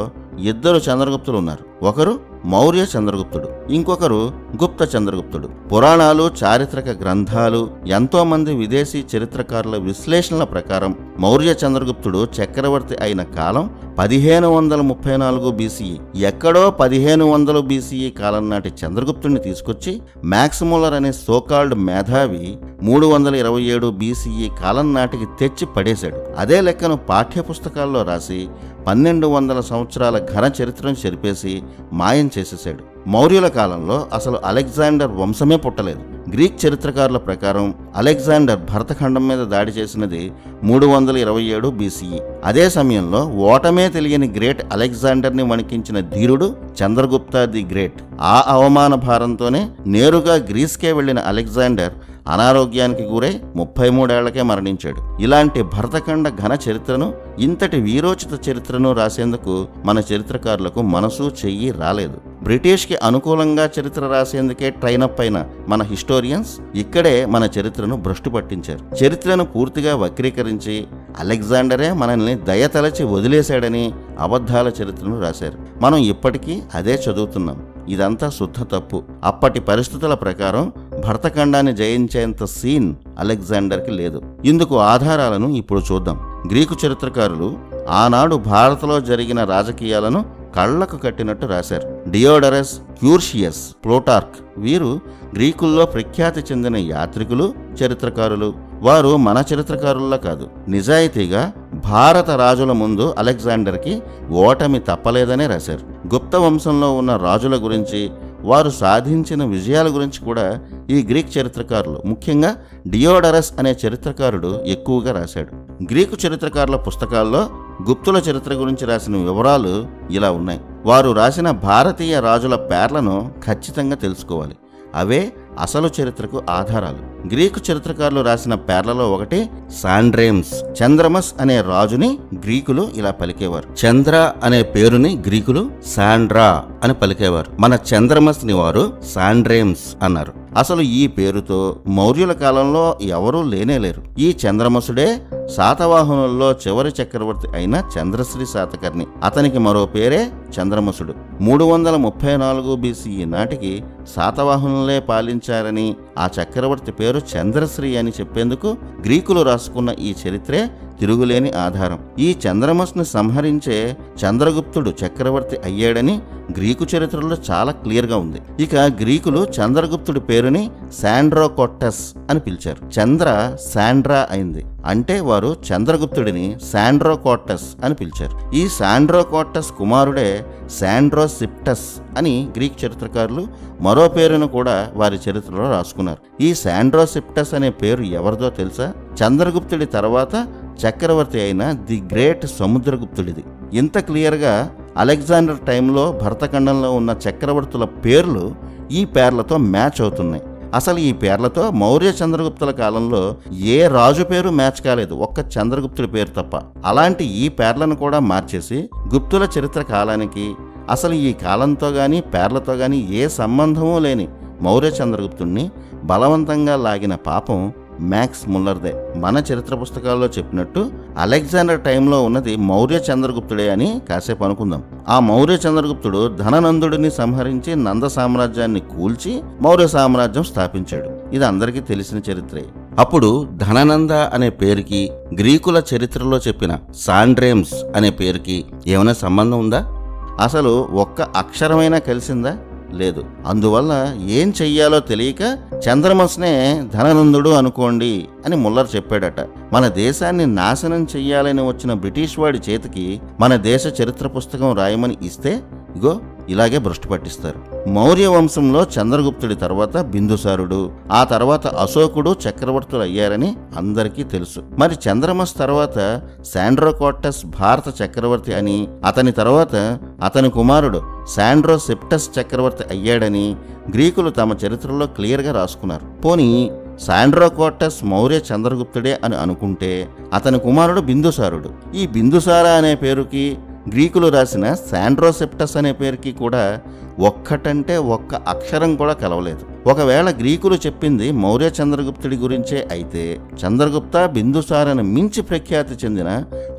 ఇద్దరు చంద్రగుప్తులు ఉన్నారు. ఒకరు మౌర్య చంద్రగుప్తుడు, ఇంకొకరు గుప్త చంద్రగుప్తుడు. పురాణాలు, చారిత్రక గ్రంథాలు, ఎంతో మంది విదేశీ చరిత్రకారుల విశ్లేషణల ప్రకారం మౌర్య చంద్రగుప్తుడు చక్రవర్తి అయిన కాలం 1534 BCE. ఎక్కడో 1500 BCE కాలం నాటి చంద్రగుప్తుడిని తీసుకొచ్చి మ్యాక్స్ ముల్లర్ అనే సోకాల్డ్ మేధావి 327 BCE కాలం నాటికి తెచ్చి పడేశాడు. అదే లెక్కను పాఠ్య పుస్తకాల్లో రాసి 1200 సంవత్సరాల ఘన చరిత్రను చెరిపేసి మాయం చేసేశాడు. మౌర్యుల కాలంలో అసలు అలెగ్జాండర్ వంశమే పుట్టలేదు. గ్రీక్ చరిత్రకారుల ప్రకారం అలెగ్జాండర్ భరతఖండం మీద దాడి చేసినది 327 BCE. అదే సమయంలో ఓటమే తెలియని గ్రేట్ అలెగ్జాండర్ని వణికించిన ధీరుడు చంద్రగుప్త ది గ్రేట్. ఆ అవమాన భారంతోనే నేరుగా గ్రీస్కే వెళ్లిన అలెగ్జాండర్ అనారోగ్యానికి గురై 33 ఏళ్లకే మరణించాడు. ఇలాంటి భరతఖండ ఘన చరిత్రను, ఇంతటి వీరోచిత చరిత్రను రాసేందుకు మన చరిత్రకారులకు మనసు చెయ్యి రాలేదు. బ్రిటిష్కి అనుకూలంగా చరిత్ర రాసేందుకే ట్రైనప్ అయిన మన హిస్టోరియన్స్ ఇక్కడే మన చరిత్రను భ్రష్టు పట్టించారు. చరిత్రను పూర్తిగా వక్రీకరించి అలెగ్జాండరే మనల్ని దయతలచి వదిలేశాడని అబద్ధాల చరిత్రను రాశారు. మనం ఇప్పటికీ అదే చదువుతున్నాం. ఇదంతా శుద్ధ తప్పు. అప్పటి పరిస్థితుల ప్రకారం భరతఖండాన్ని జయించేంత సీన్ అలెగ్జాండర్కి లేదు. ఇందుకు ఆధారాలను ఇప్పుడు చూద్దాం. గ్రీకు చరిత్రకారులు ఆనాడు భారత్లో జరిగిన రాజకీయాలను కళ్లకు కట్టినట్టు రాశారు. డియోడరస్, క్యూర్షియస్, ప్లూటార్క్ వీరు గ్రీకుల్లో ప్రఖ్యాతి చెందిన యాత్రికులు, చరిత్రకారులు. వారు మన చరిత్రకారుల్లా కాదు, నిజాయితీగా భారత రాజుల ముందు అలెగ్జాండర్కి ఓటమి తప్పలేదనే రాశారు. గుప్త వంశంలో ఉన్న రాజుల గురించి, వారు సాధించిన విజయాల గురించి కూడా ఈ గ్రీక్ చరిత్రకారులు, ముఖ్యంగా డియోడరస్ అనే చరిత్రకారుడు ఎక్కువగా రాశాడు. గ్రీకు చరిత్రకారుల పుస్తకాల్లో గుప్తుల చరిత్ర గురించి రాసిన వివరాలు ఇలా ఉన్నాయి. వారు రాసిన భారతీయ రాజుల పేర్లను ఖచ్చితంగా తెలుసుకోవాలి. అవే అసలు చరిత్రకు ఆధారాలు. గ్రీకు చరిత్రకారులు రాసిన పేర్లలో ఒకటి సాండ్రేమ్స్. చంద్రమస్ అనే రాజుని గ్రీకులు ఇలా పలికేవారు. చంద్ర అనే పేరుని గ్రీకులు సాండ్రా అని పలికేవారు. మన చంద్రమస్ ని వారు సాండ్రేమ్స్ అన్నారు. అసలు ఈ పేరుతో మౌర్యుల కాలంలో ఎవరూ లేనేలేరు. ఈ చంద్రమసుడే శాతవాహనుల్లో చివరి చక్రవర్తి అయిన చంద్రశ్రీ శాతకర్ణి. అతనికి మరో పేరే చంద్రమసుడు. 334 BCE నాటికి శాతవాహనులే పాలించారని, ఆ చక్రవర్తి పేరు చంద్రశ్రీ అని చెప్పేందుకు గ్రీకులు రాసుకున్న ఈ చరిత్రే తిరుగులేని ఆధారం. ఈ చంద్రమస్ను సంహరించే చంద్రగుప్తుడు చక్రవర్తి అయ్యాడని గ్రీకు చరిత్రలో చాలా క్లియర్గా ఉంది. ఇక గ్రీకులు చంద్రగుప్తుడి పేరుని శాండ్రోకోట్టస్ అని పిలిచారు. చంద్ర శాండ్రా అయింది, అంటే వారు చంద్రగుప్తుడిని శాండ్రోకోట్టస్ అని పిలిచారు. ఈ శాండ్రోకోట్టస్ కుమారుడే శాండ్రోసిప్టస్ అని గ్రీక్ చరిత్రకారులు మరో పేరును కూడా వారి చరిత్రలో రాసుకున్నారు. ఈ శాండ్రోసిప్టస్ అనే పేరు ఎవరిదో తెలుసా? చంద్రగుప్తుడి తర్వాత చక్రవర్తి అయిన ది గ్రేట్ సముద్రగుప్తుడిది. ఇంత క్లియర్గా అలెగ్జాండర్ టైంలో భరతఖండంలో ఉన్న చక్రవర్తుల పేర్లు ఈ పేర్లతో మ్యాచ్ అవుతున్నాయి. అసలు ఈ పేర్లతో మౌర్య చంద్రగుప్తుల కాలంలో ఏ రాజు పేరు మ్యాచ్ కాలేదు, ఒక్క చంద్రగుప్తుడి పేరు తప్ప. అలాంటి ఈ పేర్లను కూడా మార్చేసి గుప్తుల చరిత్ర కాలానికి, అసలు ఈ కాలంతో గాని పేర్లతో గాని ఏ సంబంధమూ లేని మౌర్య చంద్రగుప్తుడిని బలవంతంగా లాగిన పాపం మ్యాక్స్ ముల్లర్దే. మన చరిత్ర పుస్తకాల్లో చెప్పినట్టు అలెగ్జాండర్ టైంలో ఉన్నది మౌర్య చంద్రగుప్తుడే అని కాసేపు అనుకుందాం. ఆ మౌర్య చంద్రగుప్తుడు ధననందుడిని సంహరించి నంద సామ్రాజ్యాన్ని కూల్చి మౌర్య సామ్రాజ్యం స్థాపించాడు. ఇది అందరికీ తెలిసిన చరిత్రే. అప్పుడు ధననంద అనే పేరుకి గ్రీకుల చరిత్రలో చెప్పిన సాండ్రేమ్స్ అనే పేరుకి ఏమైనా సంబంధం ఉందా? అసలు ఒక్క అక్షరమైనా కలిసిందా? లేదు. అందువల్ల ఏం చెయ్యాలో తెలియక చంద్రమస్నే ధననందుడు అనుకోండి అని ముల్లర్ చెప్పాడట. మన దేశాన్ని నాశనం చెయ్యాలని వచ్చిన బ్రిటిష్ వాడి చేతికి మన దేశ చరిత్ర పుస్తకం రాయమని ఇస్తే ఇగో ఇలాగే భ్రష్టు పట్టిస్తారు. మౌర్య వంశంలో చంద్రగుప్తుడి తర్వాత బిందుసారుడు, ఆ తర్వాత అశోకుడు చక్రవర్తులు అయ్యారని అందరికీ తెలుసు. మరి చంద్రమస్ తర్వాత శాండ్రోకోట్టస్ భారత చక్రవర్తి అని, అతని తర్వాత అతని కుమారుడు శాండ్రోసిప్టస్ చక్రవర్తి అయ్యాడని గ్రీకులు తమ చరిత్రలో క్లియర్గా రాసుకున్నారు. పోనీ శాండ్రోకోట్టస్ మౌర్య చంద్రగుప్తుడే అని అనుకుంటే అతని కుమారుడు బిందుసారుడు. ఈ బిందుసార అనే పేరుకి గ్రీకులు రాసిన శాండ్రోసిప్టస్ అనే పేరుకి కూడా ఒక్కటంటే ఒక్క అక్షరం కూడా కలవలేదు. ఒకవేళ గ్రీకులు చెప్పింది మౌర్య చంద్రగుప్తుడి గురించే అయితే చంద్రగుప్త, బిందుసారను మించి ప్రఖ్యాతి చెందిన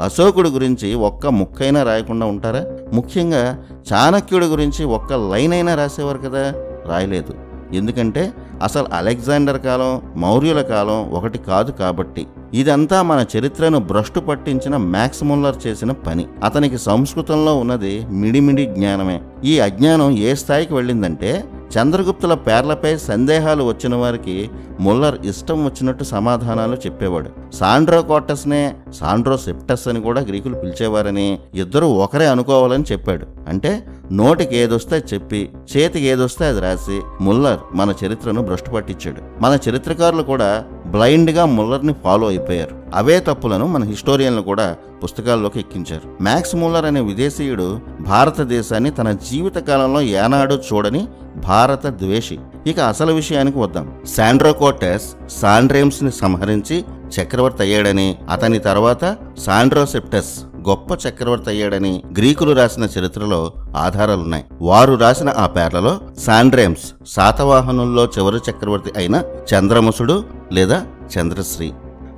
అశోకుడి గురించి ఒక్క ముక్కైనా రాయకుండా ఉంటారా? ముఖ్యంగా చాణక్యుడి గురించి ఒక్క లైన్ అయినా రాసేవారు కదా? రాయలేదు. ఎందుకంటే అసలు అలెగ్జాండర్ కాలం, మౌర్యుల కాలం ఒకటి కాదు కాబట్టి. ఇదంతా మన చరిత్రను భ్రష్టు పట్టించిన మ్యాక్స్ ముల్లర్ చేసిన పని. అతనికి సంస్కృతంలో ఉన్నది మిడిమిడి జ్ఞానమే. ఈ అజ్ఞానం ఏ స్థాయికి వెళ్ళిందంటే చంద్రగుప్తుల పేర్లపై సందేహాలు వచ్చిన వారికి ముల్లర్ ఇష్టం వచ్చినట్టు సమాధానాలు చెప్పేవాడు. శాండ్రోకోట్టస్నే శాండ్రోసిప్టస్ అని కూడా గ్రీకులు పిలిచేవారని, ఇద్దరు ఒకరే అనుకోవాలని చెప్పాడు. అంటే నోటికి ఏదొస్తే చెప్పి చేతికి ఏదొస్తే అది రాసి ముల్లర్ మన చరిత్రను భ్రష్టు పట్టించాడు. మన చరిత్రకారులు కూడా బ్లైండ్గా ముల్లర్ని ఫాలో అయిపోయారు. అవే తప్పులను మన హిస్టోరియన్లు కూడా పుస్తకాల్లోకి ఎక్కించారు. మ్యాక్స్ ముల్లర్ అనే విదేశీయుడు భారతదేశాన్ని తన జీవిత కాలంలో ఏనాడు చూడని భారత ద్వేషి. ఇక అసలు విషయానికి వద్దాం. శాండ్రోకోట్టస్ సాండ్రేమ్స్ ని సంహరించి చక్రవర్తి అయ్యాడని, అతని తర్వాత శాండ్రోసిప్టస్ గొప్ప చక్రవర్తి అయ్యాడని గ్రీకులు రాసిన చరిత్రలో ఆధారాలున్నాయి. వారు రాసిన ఆ పేర్లలో సాండ్రేమ్స్ శాతవాహనుల్లో చివరి చక్రవర్తి అయిన చంద్రమసుడు లేదా చంద్రశ్రీ,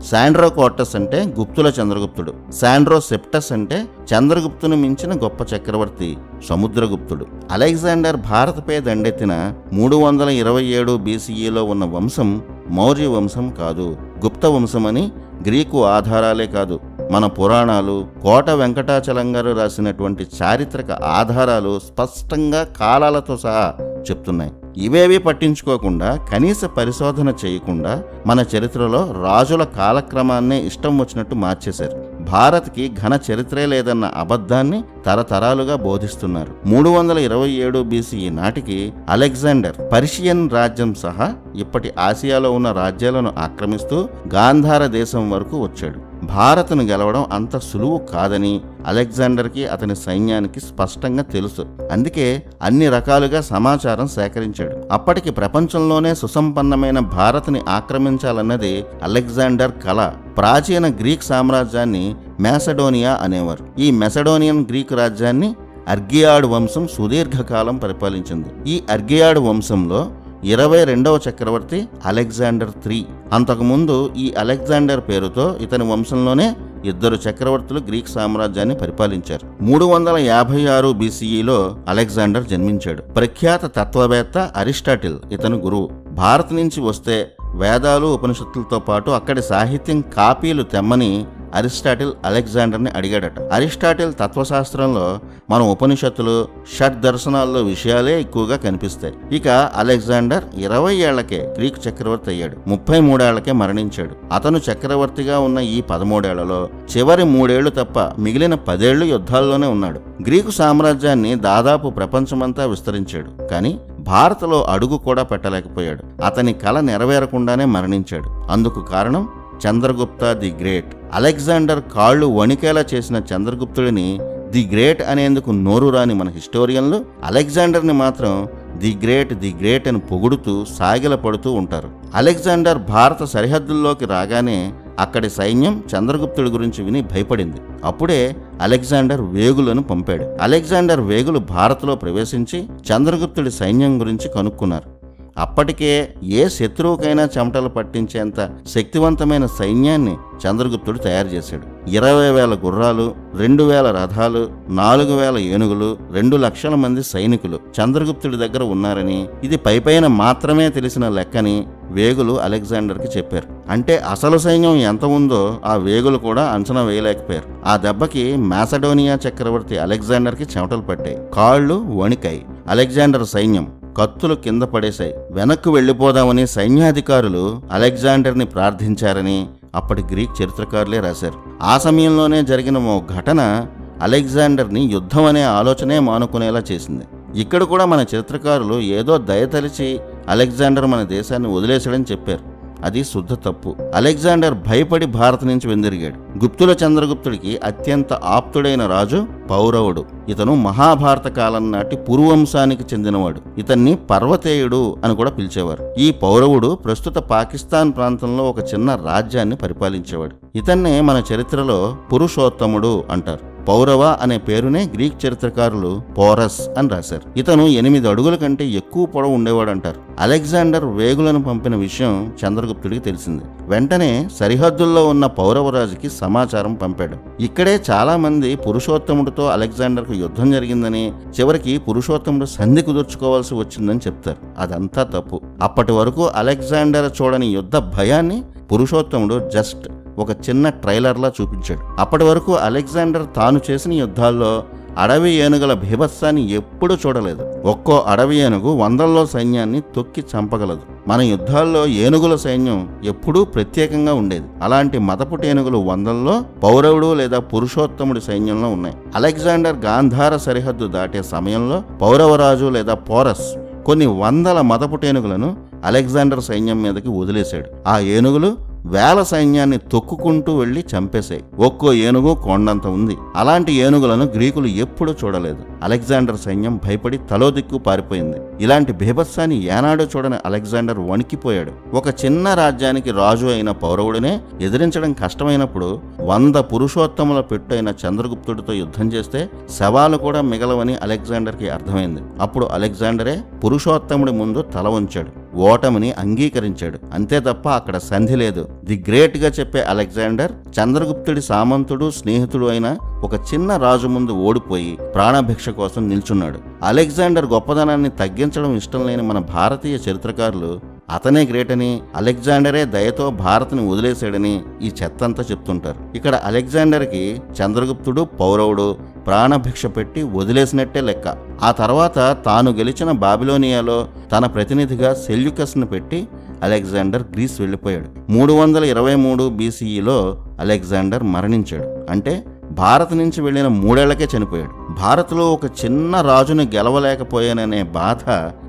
శాండ్రోకోటస్ అంటే గుప్తుల చంద్రగుప్తుడు, శాండ్రోసెప్టస్ అంటే చంద్రగుప్తును మించిన గొప్ప చక్రవర్తి సముద్రగుప్తుడు. అలెగ్జాండర్ భారత్పై దండెత్తిన 327 BCEలో ఉన్న వంశం మౌర్య వంశం కాదు, గుప్త వంశమని గ్రీకు ఆధారాలే కాదు, మన పురాణాలు, కోట వెంకటాచలం గారు రాసినటువంటి చారిత్రక ఆధారాలు స్పష్టంగా కాలాలతో సహా చెప్తున్నాయి. ఇవేవి పట్టించుకోకుండా, కనీస పరిశోధన చేయకుండా మన చరిత్రలో రాజుల కాలక్రమాన్నే ఇష్టం వచ్చినట్టు మార్చేశారు. భారత్కి ఘన చరిత్రే లేదన్న అబద్ధాన్ని తరతరాలుగా బోధిస్తున్నారు. 327 BCE నాటికి అలెగ్జాండర్ పర్షియన్ రాజ్యం సహా ఇప్పటి ఆసియాలో ఉన్న రాజ్యాలను ఆక్రమిస్తూ గాంధార దేశం వరకు వచ్చాడు. భారత్ను గెలవడం అంత సులువు కాదని అలెగ్జాండర్కి, అతని సైన్యానికి స్పష్టంగా తెలుసు. అందుకే అన్ని రకాలుగా సమాచారం సేకరించాడు. అప్పటికి ప్రపంచంలోనే సుసంపన్నమైన భారత్ని ఆక్రమించాలన్నది అలెగ్జాండర్ కల. ప్రాచీన గ్రీక్ సామ్రాజ్యాన్ని మ్యాసడోనియా అనేవారు. ఈ మెసడోనియన్ గ్రీక్ రాజ్యాన్ని అర్గియాడ్ వంశం సుదీర్ఘకాలం పరిపాలించింది. ఈ అర్గియాడ్ వంశంలో 22వ చక్రవర్తి అలెగ్జాండర్ III. అంతకుముందు ఈ అలెగ్జాండర్ పేరుతో ఇతని వంశంలోనే 2 చక్రవర్తులు గ్రీక్ సామ్రాజ్యాన్ని పరిపాలించారు. 356 BCEలో అలెగ్జాండర్ జన్మించాడు. ప్రఖ్యాత తత్వవేత్త అరిస్టాటిల్ ఇతను గురువు. భారత్ నుంచి వస్తే వేదాలు, ఉపనిషత్తులతో పాటు అక్కడి సాహిత్యం కాపీలు తెమ్మని అరిస్టాటిల్ అలెగ్జాండర్ని అడిగాడట. అరిస్టాటిల్ తత్వశాస్త్రంలో మన ఉపనిషత్తులు, షట్ దర్శనాల్లో విషయాలే ఎక్కువగా కనిపిస్తాయి. ఇక అలెగ్జాండర్ 20 ఏళ్లకే గ్రీక్ చక్రవర్తి అయ్యాడు. 33 ఏళ్లకే మరణించాడు. అతను చక్రవర్తిగా ఉన్న ఈ 13 ఏళ్లలో చివరి 3 ఏళ్లు తప్ప మిగిలిన 10 ఏళ్లు యుద్ధాల్లోనే ఉన్నాడు. గ్రీకు సామ్రాజ్యాన్ని దాదాపు ప్రపంచమంతా విస్తరించాడు. కానీ భారత్లో అడుగు కూడా పెట్టలేకపోయాడు. అతని కల నెరవేరకుండానే మరణించాడు. అందుకు కారణం చంద్రగుప్త ది గ్రేట్. అలెగ్జాండర్ కాళ్ళు వణికేలా చేసిన చంద్రగుప్తుడిని ది గ్రేట్ అనేందుకు నోరు రాని మన హిస్టోరియన్లు అలెగ్జాండర్ని మాత్రం ది గ్రేట్ అని పొగుడుతూ సాగిలపడుతూ ఉంటారు. అలెగ్జాండర్ భారత సరిహద్దుల్లోకి రాగానే అక్కడి సైన్యం చంద్రగుప్తుడి గురించి విని భయపడింది. అప్పుడే అలెగ్జాండర్ వేగులను పంపాడు. అలెగ్జాండర్ వేగులు భారత్లో ప్రవేశించి చంద్రగుప్తుడి సైన్యం గురించి కనుక్కున్నారు. అప్పటికే ఏ శత్రువుకైనా చెమటలు పట్టించేంత శక్తివంతమైన సైన్యాన్ని చంద్రగుప్తుడు తయారు చేశాడు. 20,000 గుర్రాలు, 2,000 రథాలు, 4,000 ఏనుగులు, 2 లక్షల మంది సైనికులు చంద్రగుప్తుడి దగ్గర ఉన్నారని, ఇది పైపైన మాత్రమే తెలిసిన లెక్కని వేగులు అలెగ్జాండర్కి చెప్పారు. అంటే అసలు సైన్యం ఎంత ఉందో ఆ వేగులు కూడా అంచనా వేయలేకపోయారు. ఆ దెబ్బకి మాసడోనియా చక్రవర్తి అలెగ్జాండర్కి చెమటలు పట్టాయి, కాళ్ళు వణికాయి. అలెగ్జాండర్ సైన్యం కత్తులు కింద పడేశాయి. వెనక్కు వెళ్లిపోదామని సైన్యాధికారులు అలెగ్జాండర్ని ప్రార్థించారని అప్పటి గ్రీక్ చరిత్రకారులే రాశారు. ఆ సమయంలోనే జరిగిన ఓ ఘటన అలెగ్జాండర్ని యుద్ధం అనే ఆలోచనే మానుకునేలా చేసింది. ఇక్కడ కూడా మన చరిత్రకారులు ఏదో దయతలిచి అలెగ్జాండర్ మన దేశాన్ని వదిలేశాడని చెప్పారు. అది శుద్ధ తప్పు. అలెగ్జాండర్ భయపడి భారత్ నుంచి వెందిరిగాడు. గుప్తుల చంద్రగుప్తుడికి అత్యంత ఆప్తుడైన రాజు పౌరవుడు. ఇతను మహాభారత కాలం నాటి పురువంశానికి చెందినవాడు. ఇతన్ని పర్వతేయుడు అని కూడా పిలిచేవారు. ఈ పౌరవుడు ప్రస్తుత పాకిస్తాన్ ప్రాంతంలో ఒక చిన్న రాజ్యాన్ని పరిపాలించేవాడు. ఇతన్నే మన చరిత్రలో పురుషోత్తముడు అంటారు. పౌరవ అనే పేరునే గ్రీక్ చరిత్రకారులు పోరస్ అని రాశారు. ఇతను 8 అడుగుల కంటే ఎక్కువ పొడవు ఉండేవాడంటారు. అలెగ్జాండర్ వేగులను పంపిన విషయం చంద్రగుప్తుడికి తెలిసింది. వెంటనే సరిహద్దుల్లో ఉన్న పౌరవరాజుకి సమాచారం పంపాడు. ఇక్కడే చాలా మంది పురుషోత్తముడితో అలెగ్జాండర్కు యుద్ధం జరిగిందని, చివరికి పురుషోత్తముడు సంధి కుదుర్చుకోవాల్సి వచ్చిందని చెప్తారు. అదంతా తప్పు. అప్పటి వరకు అలెగ్జాండర్ చూడని యుద్ధ భయాన్ని పురుషోత్తముడు జస్ట్ ఒక చిన్న ట్రైలర్లా చూపించాడు. అప్పటి వరకు అలెగ్జాండర్ తాను చేసిన యుద్ధాల్లో అడవి ఏనుగుల భీభత్సాన్ని ఎప్పుడూ చూడలేదు. ఒక్కో అడవి ఏనుగు వందల్లో సైన్యాన్ని తొక్కి చంపగలదు. మన యుద్ధాల్లో ఏనుగుల సైన్యం ఎప్పుడూ ప్రత్యేకంగా ఉండేది. అలాంటి మదపుటి ఏనుగులు వందల్లో పౌరవుడు లేదా పురుషోత్తముడి సైన్యంలో ఉన్నాయి. అలెగ్జాండర్ గాంధార సరిహద్దు దాటే సమయంలో పౌరవరాజు లేదా పోరస్ కొన్ని వందల మదపుటేనుగులను అలెగ్జాండర్ సైన్యం మీదకి వదిలేశాడు. ఆ ఏనుగులు వేల సైన్యాన్ని తొక్కుకుంటూ వెళ్లి చంపేశాయి. ఒక్కో ఏనుగు కొండంత ఉంది. అలాంటి ఏనుగులను గ్రీకులు ఎప్పుడూ చూడలేదు. అలెగ్జాండర్ సైన్యం భయపడి తలో దిక్కు పారిపోయింది. ఇలాంటి బీభత్సాన్ని ఏనాడో చూడని అలెగ్జాండర్ వణికిపోయాడు. ఒక చిన్న రాజ్యానికి రాజు అయిన పౌరవుడినే ఎదిరించడం కష్టమైనప్పుడు 100 పురుషోత్తముల పెట్టు అయిన చంద్రగుప్తుడితో యుద్ధం చేస్తే శవాలు కూడా మిగలవని అలెగ్జాండర్కి అర్థమైంది. అప్పుడు అలెగ్జాండరే పురుషోత్తముడి ముందు తల వంచాడు, ఓటమిని అంగీకరించాడు. అంతే తప్ప అక్కడ సంధి లేదు. ది గ్రేట్ గా చెప్పే అలెగ్జాండర్ చంద్రగుప్తుడి సామంతుడు స్నేహితుడు అయిన ఒక చిన్న రాజు ముందు ఓడిపోయి ప్రాణభిక్ష కోసం నిల్చున్నాడు. అలెగ్జాండర్ గొప్పదనాన్ని తగ్గించడం ఇష్టం లేని మన భారతీయ చరిత్రకారులు అతనే గ్రేట్ అని, అలెగ్జాండరే దయతో భారత్ని వదిలేశాడని ఈ చెత్తంతా చెప్తుంటారు. ఇక్కడ అలెగ్జాండర్కి చంద్రగుప్తుడు పౌరవుడు ప్రాణభిక్ష పెట్టి వదిలేసినట్టే లెక్క. ఆ తర్వాత తాను గెలిచిన బాబిలోనియాలో తన ప్రతినిధిగా సెల్యూకస్ను పెట్టి అలెగ్జాండర్ గ్రీస్ వెళ్ళిపోయాడు. 323 BCEలో అలెగ్జాండర్ మరణించాడు. అంటే భారత్ నుంచి వెళ్ళిన 3 ఏళ్లకే చనిపోయాడు. భారత్లో ఒక చిన్న రాజుని గెలవలేకపోయాననే బాధ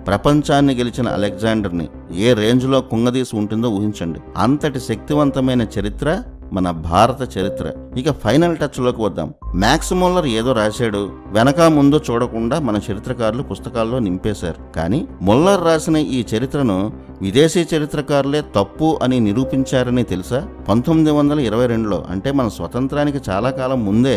ప్రపంచాన్ని గెలిచిన అలెగ్జాండర్ని ఏ రేంజ్లో కుంగదీసి ఉంటుందో ఊహించండి. అంతటి శక్తివంతమైన చరిత్ర మన భారత చరిత్ర. ఇక ఫైనల్ టచ్ లోకి వద్దాం. మ్యాక్స్ ముల్లర్ ఏదో రాశాడు, వెనక ముందు చూడకుండా మన చరిత్రకారులు పుస్తకాల్లో నింపేశారు. కానీ ముల్లర్ రాసిన ఈ చరిత్రను విదేశీ చరిత్రకారులే తప్పు అని నిరూపించారని తెలుసా? 1922లో అంటే మన స్వతంత్రానికి చాలా కాలం ముందే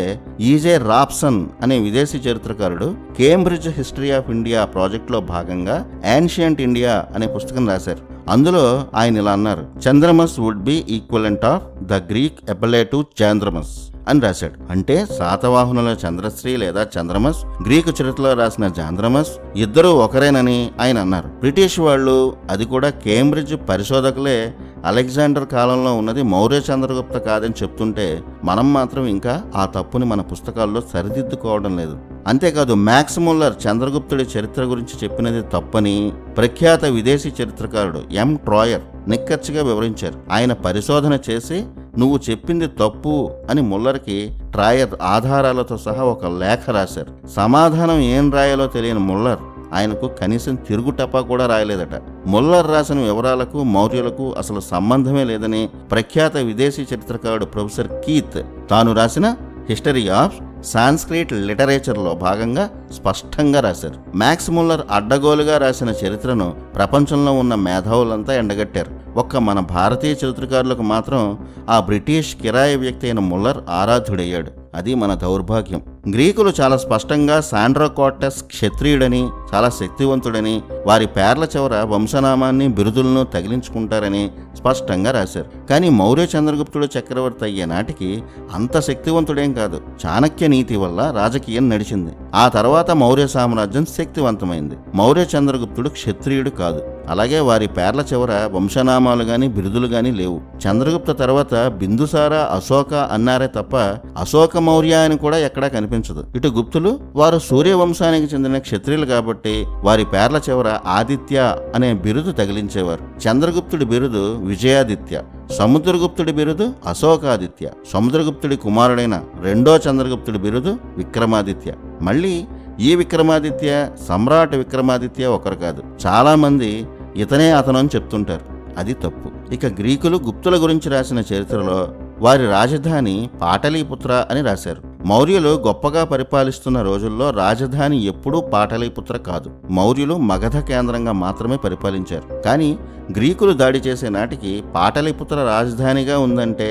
ఈజే రాప్సన్ అనే విదేశీ చరిత్రకారుడు కేంబ్రిడ్జ్ హిస్టరీ ఆఫ్ ఇండియా ప్రాజెక్ట్లో భాగంగా యాన్షియంట్ ఇండియా అనే పుస్తకం రాశారు. అందులో ఆయన ఇలా అన్నారు, Chandramas would be equivalent of the Greek ఎపలేటు చాంద్రమస్ అని రాశాడు. అంటే శాతవాహనుల చంద్రశ్రీ లేదా చంద్రమస్, గ్రీకు చరిత్రలో రాసిన చాంద్రమస్ ఇద్దరూ ఒకరేనని ఆయన అన్నారు. బ్రిటిష్ వాళ్ళు, అది కూడా కేంబ్రిడ్జ్ పరిశోధకులే, అలెగ్జాండర్ కాలంలో ఉన్నది మౌర్య చంద్రగుప్త కాదని చెప్తుంటే మనం మాత్రం ఇంకా ఆ తప్పుని మన పుస్తకాల్లో సరిదిద్దుకోవడం లేదు. అంతేకాదు మ్యాక్స్ ముల్లర్ చంద్రగుప్తుడి చరిత్ర గురించి చెప్పినది తప్పని ప్రఖ్యాత విదేశీ చరిత్రకారుడు ఎం ట్రాయర్ నిక్కచ్చిగా వివరించారు. ఆయన పరిశోధన చేసి నువ్వు చెప్పింది తప్పు అని ముల్లర్కి ట్రాయర్ ఆధారాలతో సహా ఒక లేఖ రాశారు. సమాధానం ఏం రాయాలో తెలియని ముల్లర్ ఆయనకు కనీసం తిరుగుటపా కూడా రాయలేదట. ముల్లర్ రాసిన వివరాలకు మౌర్యులకు అసలు సంబంధమే లేదని ప్రఖ్యాత విదేశీ చరిత్రకారుడు ప్రొఫెసర్ కీత్ తాను రాసిన హిస్టరీ ఆఫ్ సాంస్క్రిట్ లిటరేచర్లో భాగంగా స్పష్టంగా రాశారు. మ్యాక్స్ ముల్లర్ అడ్డగోలుగా రాసిన చరిత్రను ప్రపంచంలో ఉన్న మేధావులంతా ఎండగట్టారు. ఒక్క మన భారతీయ చరిత్రకారులకు మాత్రం ఆ బ్రిటిష్ కిరాయి వ్యక్తి అయిన ముల్లర్ ఆరాధ్యుడయ్యాడు. అది మన దౌర్భాగ్యం. గ్రీకులు చాలా స్పష్టంగా సాండ్రోకోటస్ క్షత్రియుడని, చాలా శక్తివంతుడని, వారి పేర్ల చివర వంశనామాన్ని బిరుదులను తగిలించుకుంటారని స్పష్టంగా రాశారు. కానీ మౌర్య చంద్రగుప్తుడు చక్రవర్తి అయ్యే నాటికి అంత శక్తివంతుడేం కాదు. చాణక్య నీతి వల్ల రాజకీయం నడిచింది. ఆ తర్వాత మౌర్య సామ్రాజ్యం శక్తివంతమైంది. మౌర్య చంద్రగుప్తుడు క్షత్రియుడు కాదు. అలాగే వారి పేర్ల చివర వంశనామాలు గాని బిరుదులు గాని లేవు. చంద్రగుప్త తర్వాత బిందుసార, అశోక అన్నారే తప్ప అశోక మౌర్య అని కూడా ఎక్కడా కనిపించదు. ఇటు గుప్తులు వారు సూర్యవంశానికి చెందిన క్షత్రియులు కాబట్టి వారి పేర్ల చివర ఆదిత్య అనే బిరుదు తగిలించేవారు. చంద్రగుప్తుడి బిరుదు విజయాదిత్య, సముద్రగుప్తుడి బిరుదు అశోకాదిత్య, సముద్రగుప్తుడి కుమారుడైన రెండో చంద్రగుప్తుడి బిరుదు విక్రమాదిత్య. మళ్ళీ ఈ విక్రమాదిత్య సమ్రాట్ విక్రమాదిత్య ఒకరు కాదు, చాలా మంది ఇతనే అతను అని చెప్తుంటారు. అది తప్పు. ఇక గ్రీకులు గుప్తుల గురించి రాసిన చరిత్రలో వారి రాజధాని పాటలీపుత్ర అని రాశారు. మౌర్యులు గొప్పగా పరిపాలిస్తున్న రోజుల్లో రాజధాని ఎప్పుడూ పాటలీపుత్ర కాదు. మౌర్యులు మగధ కేంద్రంగా మాత్రమే పరిపాలించారు. కానీ గ్రీకులు దాడి చేసే నాటికి పాటలీపుత్ర రాజధానిగా ఉందంటే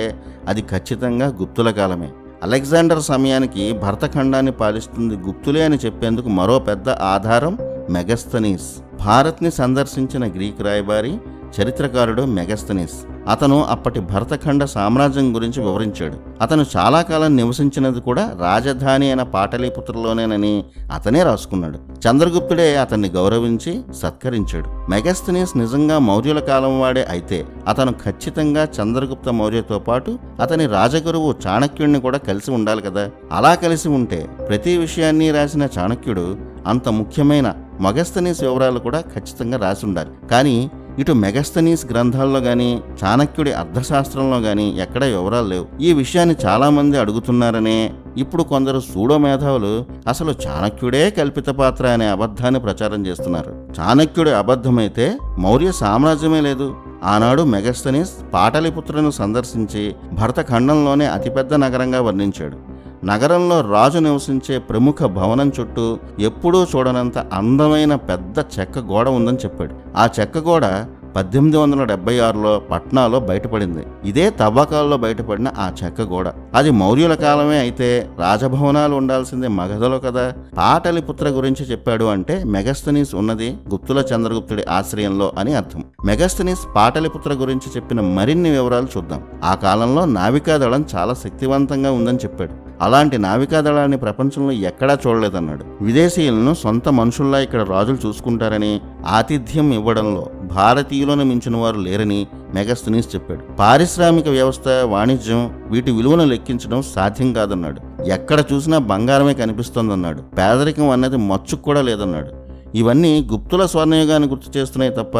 అది ఖచ్చితంగా గుప్తుల కాలమే. అలెగ్జాండర్ సమయానికి భరతఖండాన్ని పాలిస్తుంది గుప్తులే అని చెప్పేందుకు మరో పెద్ద ఆధారం మెగస్తనీస్. భారత్ని సందర్శించిన గ్రీక్ రాయబారి చరిత్రకారుడు మెగస్తనీస్. అతను అప్పటి భరతఖండ సామ్రాజ్యం గురించి వివరించాడు. అతను చాలా కాలం నివసించినది కూడా రాజధాని అయిన పాటలీపుత్రలోనేనని అతనే రాసుకున్నాడు. చంద్రగుప్తుడే అతన్ని గౌరవించి సత్కరించాడు. మెగస్తనీస్ నిజంగా మౌర్యుల కాలం వాడే అయితే అతను ఖచ్చితంగా చంద్రగుప్త మౌర్యతో పాటు అతని రాజగురువు చాణక్యుడిని కూడా కలిసి ఉండాలి కదా. అలా కలిసి ఉంటే ప్రతి విషయాన్ని రాసిన చాణక్యుడు అంత ముఖ్యమైన మెగస్తనీస్ వివరాలు కూడా ఖచ్చితంగా రాసి ఉండాలి. కానీ ఇటు మెగస్తనీస్ గ్రంథాల్లో గాని చాణక్యుడి అర్థశాస్త్రంలో గాని ఎక్కడ వివరాలు లేవు. ఈ విషయాన్ని చాలా మంది అడుగుతున్నారనే ఇప్పుడు కొందరు సూడో మేధావులు అసలు చాణక్యుడే కల్పిత పాత్ర అనే అబద్ధాన్ని ప్రచారం చేస్తున్నారు. చాణక్యుడి అబద్ధమైతే మౌర్య సామ్రాజ్యమే లేదు. ఆనాడు మెగస్తనీస్ పాటలీపుత్రను సందర్శించి భరతఖండంలోనే అతిపెద్ద నగరంగా వర్ణించాడు. నగరంలో రాజు నివసించే ప్రముఖ భవనం చుట్టూ ఎప్పుడూ చూడనంత అందమైన పెద్ద చెక్క గోడ ఉందని చెప్పాడు. ఆ చెక్క గోడ 1876లో పట్నాలో బయటపడింది. ఇదే తవ్వకాల్లో బయటపడిన ఆ చెక్క గోడ. అది మౌర్యుల కాలమే అయితే రాజభవనాలు ఉండాల్సిందే మగధలో కదా. పాటలిపుత్ర గురించి చెప్పాడు అంటే మెగస్తనీస్ ఉన్నది గుప్తుల చంద్రగుప్తుడి ఆశ్రయంలో అని అర్థం. మెగస్తనీస్ పాటలిపుత్ర గురించి చెప్పిన మరిన్ని వివరాలు చూద్దాం. ఆ కాలంలో నావికాదళం చాలా శక్తివంతంగా ఉందని చెప్పాడు. అలాంటి నావికాదళాన్ని ప్రపంచంలో ఎక్కడా చూడలేదన్నాడు. విదేశీయులను సొంత మనుషుల్లా ఇక్కడ రాజులు చూసుకుంటారని, ఆతిథ్యం ఇవ్వడంలో భారతీయులను మించిన వారు లేరని మెగస్తనీస్ చెప్పాడు. పారిశ్రామిక వ్యవస్థ, వాణిజ్యం వీటి విలువను లెక్కించడం సాధ్యం కాదన్నాడు. ఎక్కడ చూసినా బంగారమే కనిపిస్తోందన్నాడు. పేదరికం అన్నది మచ్చుకు కూడా లేదన్నాడు. ఇవన్నీ గుప్తుల స్వర్ణయుగాన్ని గుర్తు చేస్తున్నాయి తప్ప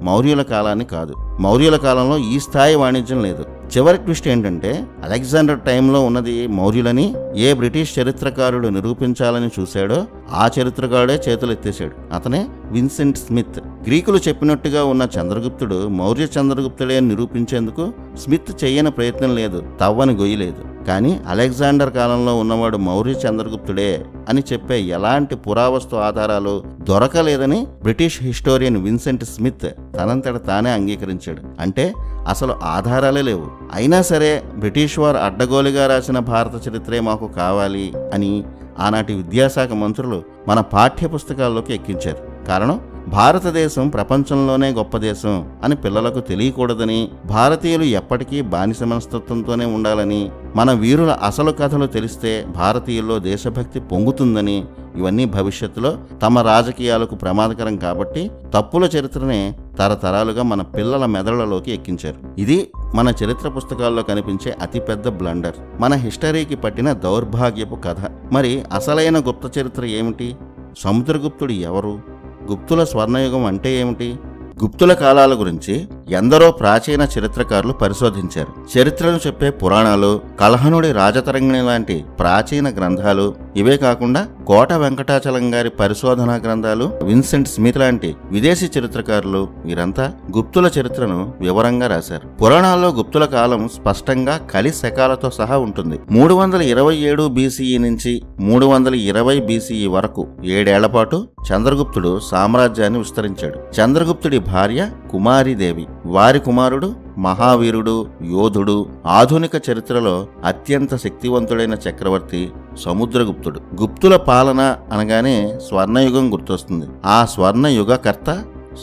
మౌర్యుల కాలాన్ని కాదు. మౌర్యుల కాలంలో ఈ స్థాయి వాణిజ్యం లేదు. చివరి ట్విస్ట్ ఏంటంటే అలెగ్జాండర్ టైంలో ఉన్నది మౌర్యులని ఏ బ్రిటిష్ చరిత్రకారుడు నిరూపించాలని చూశాడో ఆ చరిత్రకారుడే చేతులెత్తేశాడు. అతనే విన్సెంట్ స్మిత్. గ్రీకులు చెప్పినట్టుగా ఉన్న చంద్రగుప్తుడు మౌర్య చంద్రగుప్తుడే అని నిరూపించేందుకు స్మిత్ చెయ్యని ప్రయత్నం లేదు, తవ్వని గొయ్యి లేదు. కానీ అలెగ్జాండర్ కాలంలో ఉన్నవాడు మౌర్య చంద్రగుప్తుడే అని చెప్పే ఎలాంటి పురావస్తు ఆధారాలు దొరకలేదని బ్రిటిష్ హిస్టోరియన్ విన్సెంట్ స్మిత్ తనంతట తానే అంగీకరించాడు. అంటే అసలు ఆధారాలే లేవు. అయినా సరే బ్రిటిష్ వారు అడ్డగోలుగా రాసిన భారత చరిత్రే మాకు కావాలి అని ఆనాటి విద్యాశాఖ మంత్రులు మన పాఠ్య పుస్తకాల్లోకి ఎక్కించారు. కారణం, భారతదేశం ప్రపంచంలోనే గొప్ప దేశం అని పిల్లలకు తెలియకూడదని, భారతీయులు ఎప్పటికీ బానిస మనస్తత్వంతోనే ఉండాలని, మన వీరుల అసలు కథలు తెలిస్తే భారతీయుల్లో దేశభక్తి పొంగుతుందని, ఇవన్నీ భవిష్యత్తులో తమ రాజకీయాలకు ప్రమాదకరం కాబట్టి తప్పుల చరిత్రనే తరతరాలుగా మన పిల్లల మెదళ్లలోకి ఎక్కించారు. ఇది మన చరిత్ర పుస్తకాల్లో కనిపించే అతిపెద్ద బ్లండర్, మన హిస్టరీకి పట్టిన దౌర్భాగ్యపు కథ. మరి అసలైన గుప్త చరిత్ర ఏమిటి? సముద్రగుప్తుడు ఎవరు? గుప్తుల స్వర్ణయుగం అంటే ఏమిటి? గుప్తుల కాలాల గురించి ఎందరో ప్రాచీన చరిత్రకారులు పరిశోధించారు. చరిత్రను చెప్పే పురాణాలు, కల్హనుడి రాజతరంగిణి లాంటి ప్రాచీన గ్రంథాలు, ఇవే కాకుండా కోట వెంకటాచలం గారి పరిశోధనా గ్రంథాలు, విన్సెంట్ స్మిత్ లాంటి విదేశీ చరిత్రకారులు వీరంతా గుప్తుల చరిత్రను వివరంగా రాశారు. పురాణాల్లో గుప్తుల కాలం స్పష్టంగా కలి శకాలతో సహా ఉంటుంది. 327 బీసీఈ నుంచి 320 బీసీఈ వరకు 7 ఏళ్ల పాటు చంద్రగుప్తుడు సామ్రాజ్యాన్ని విస్తరించాడు. చంద్రగుప్తుడి భార్య కుమారీదేవి, వారి కుమారుడు మహావీరుడు, యోధుడు, ఆధునిక చరిత్రలో అత్యంత శక్తివంతుడైన చక్రవర్తి సముద్రగుప్తుడు. గుప్తుల పాలన అనగానే స్వర్ణయుగం గుర్తొస్తుంది. ఆ స్వర్ణయుగకర్త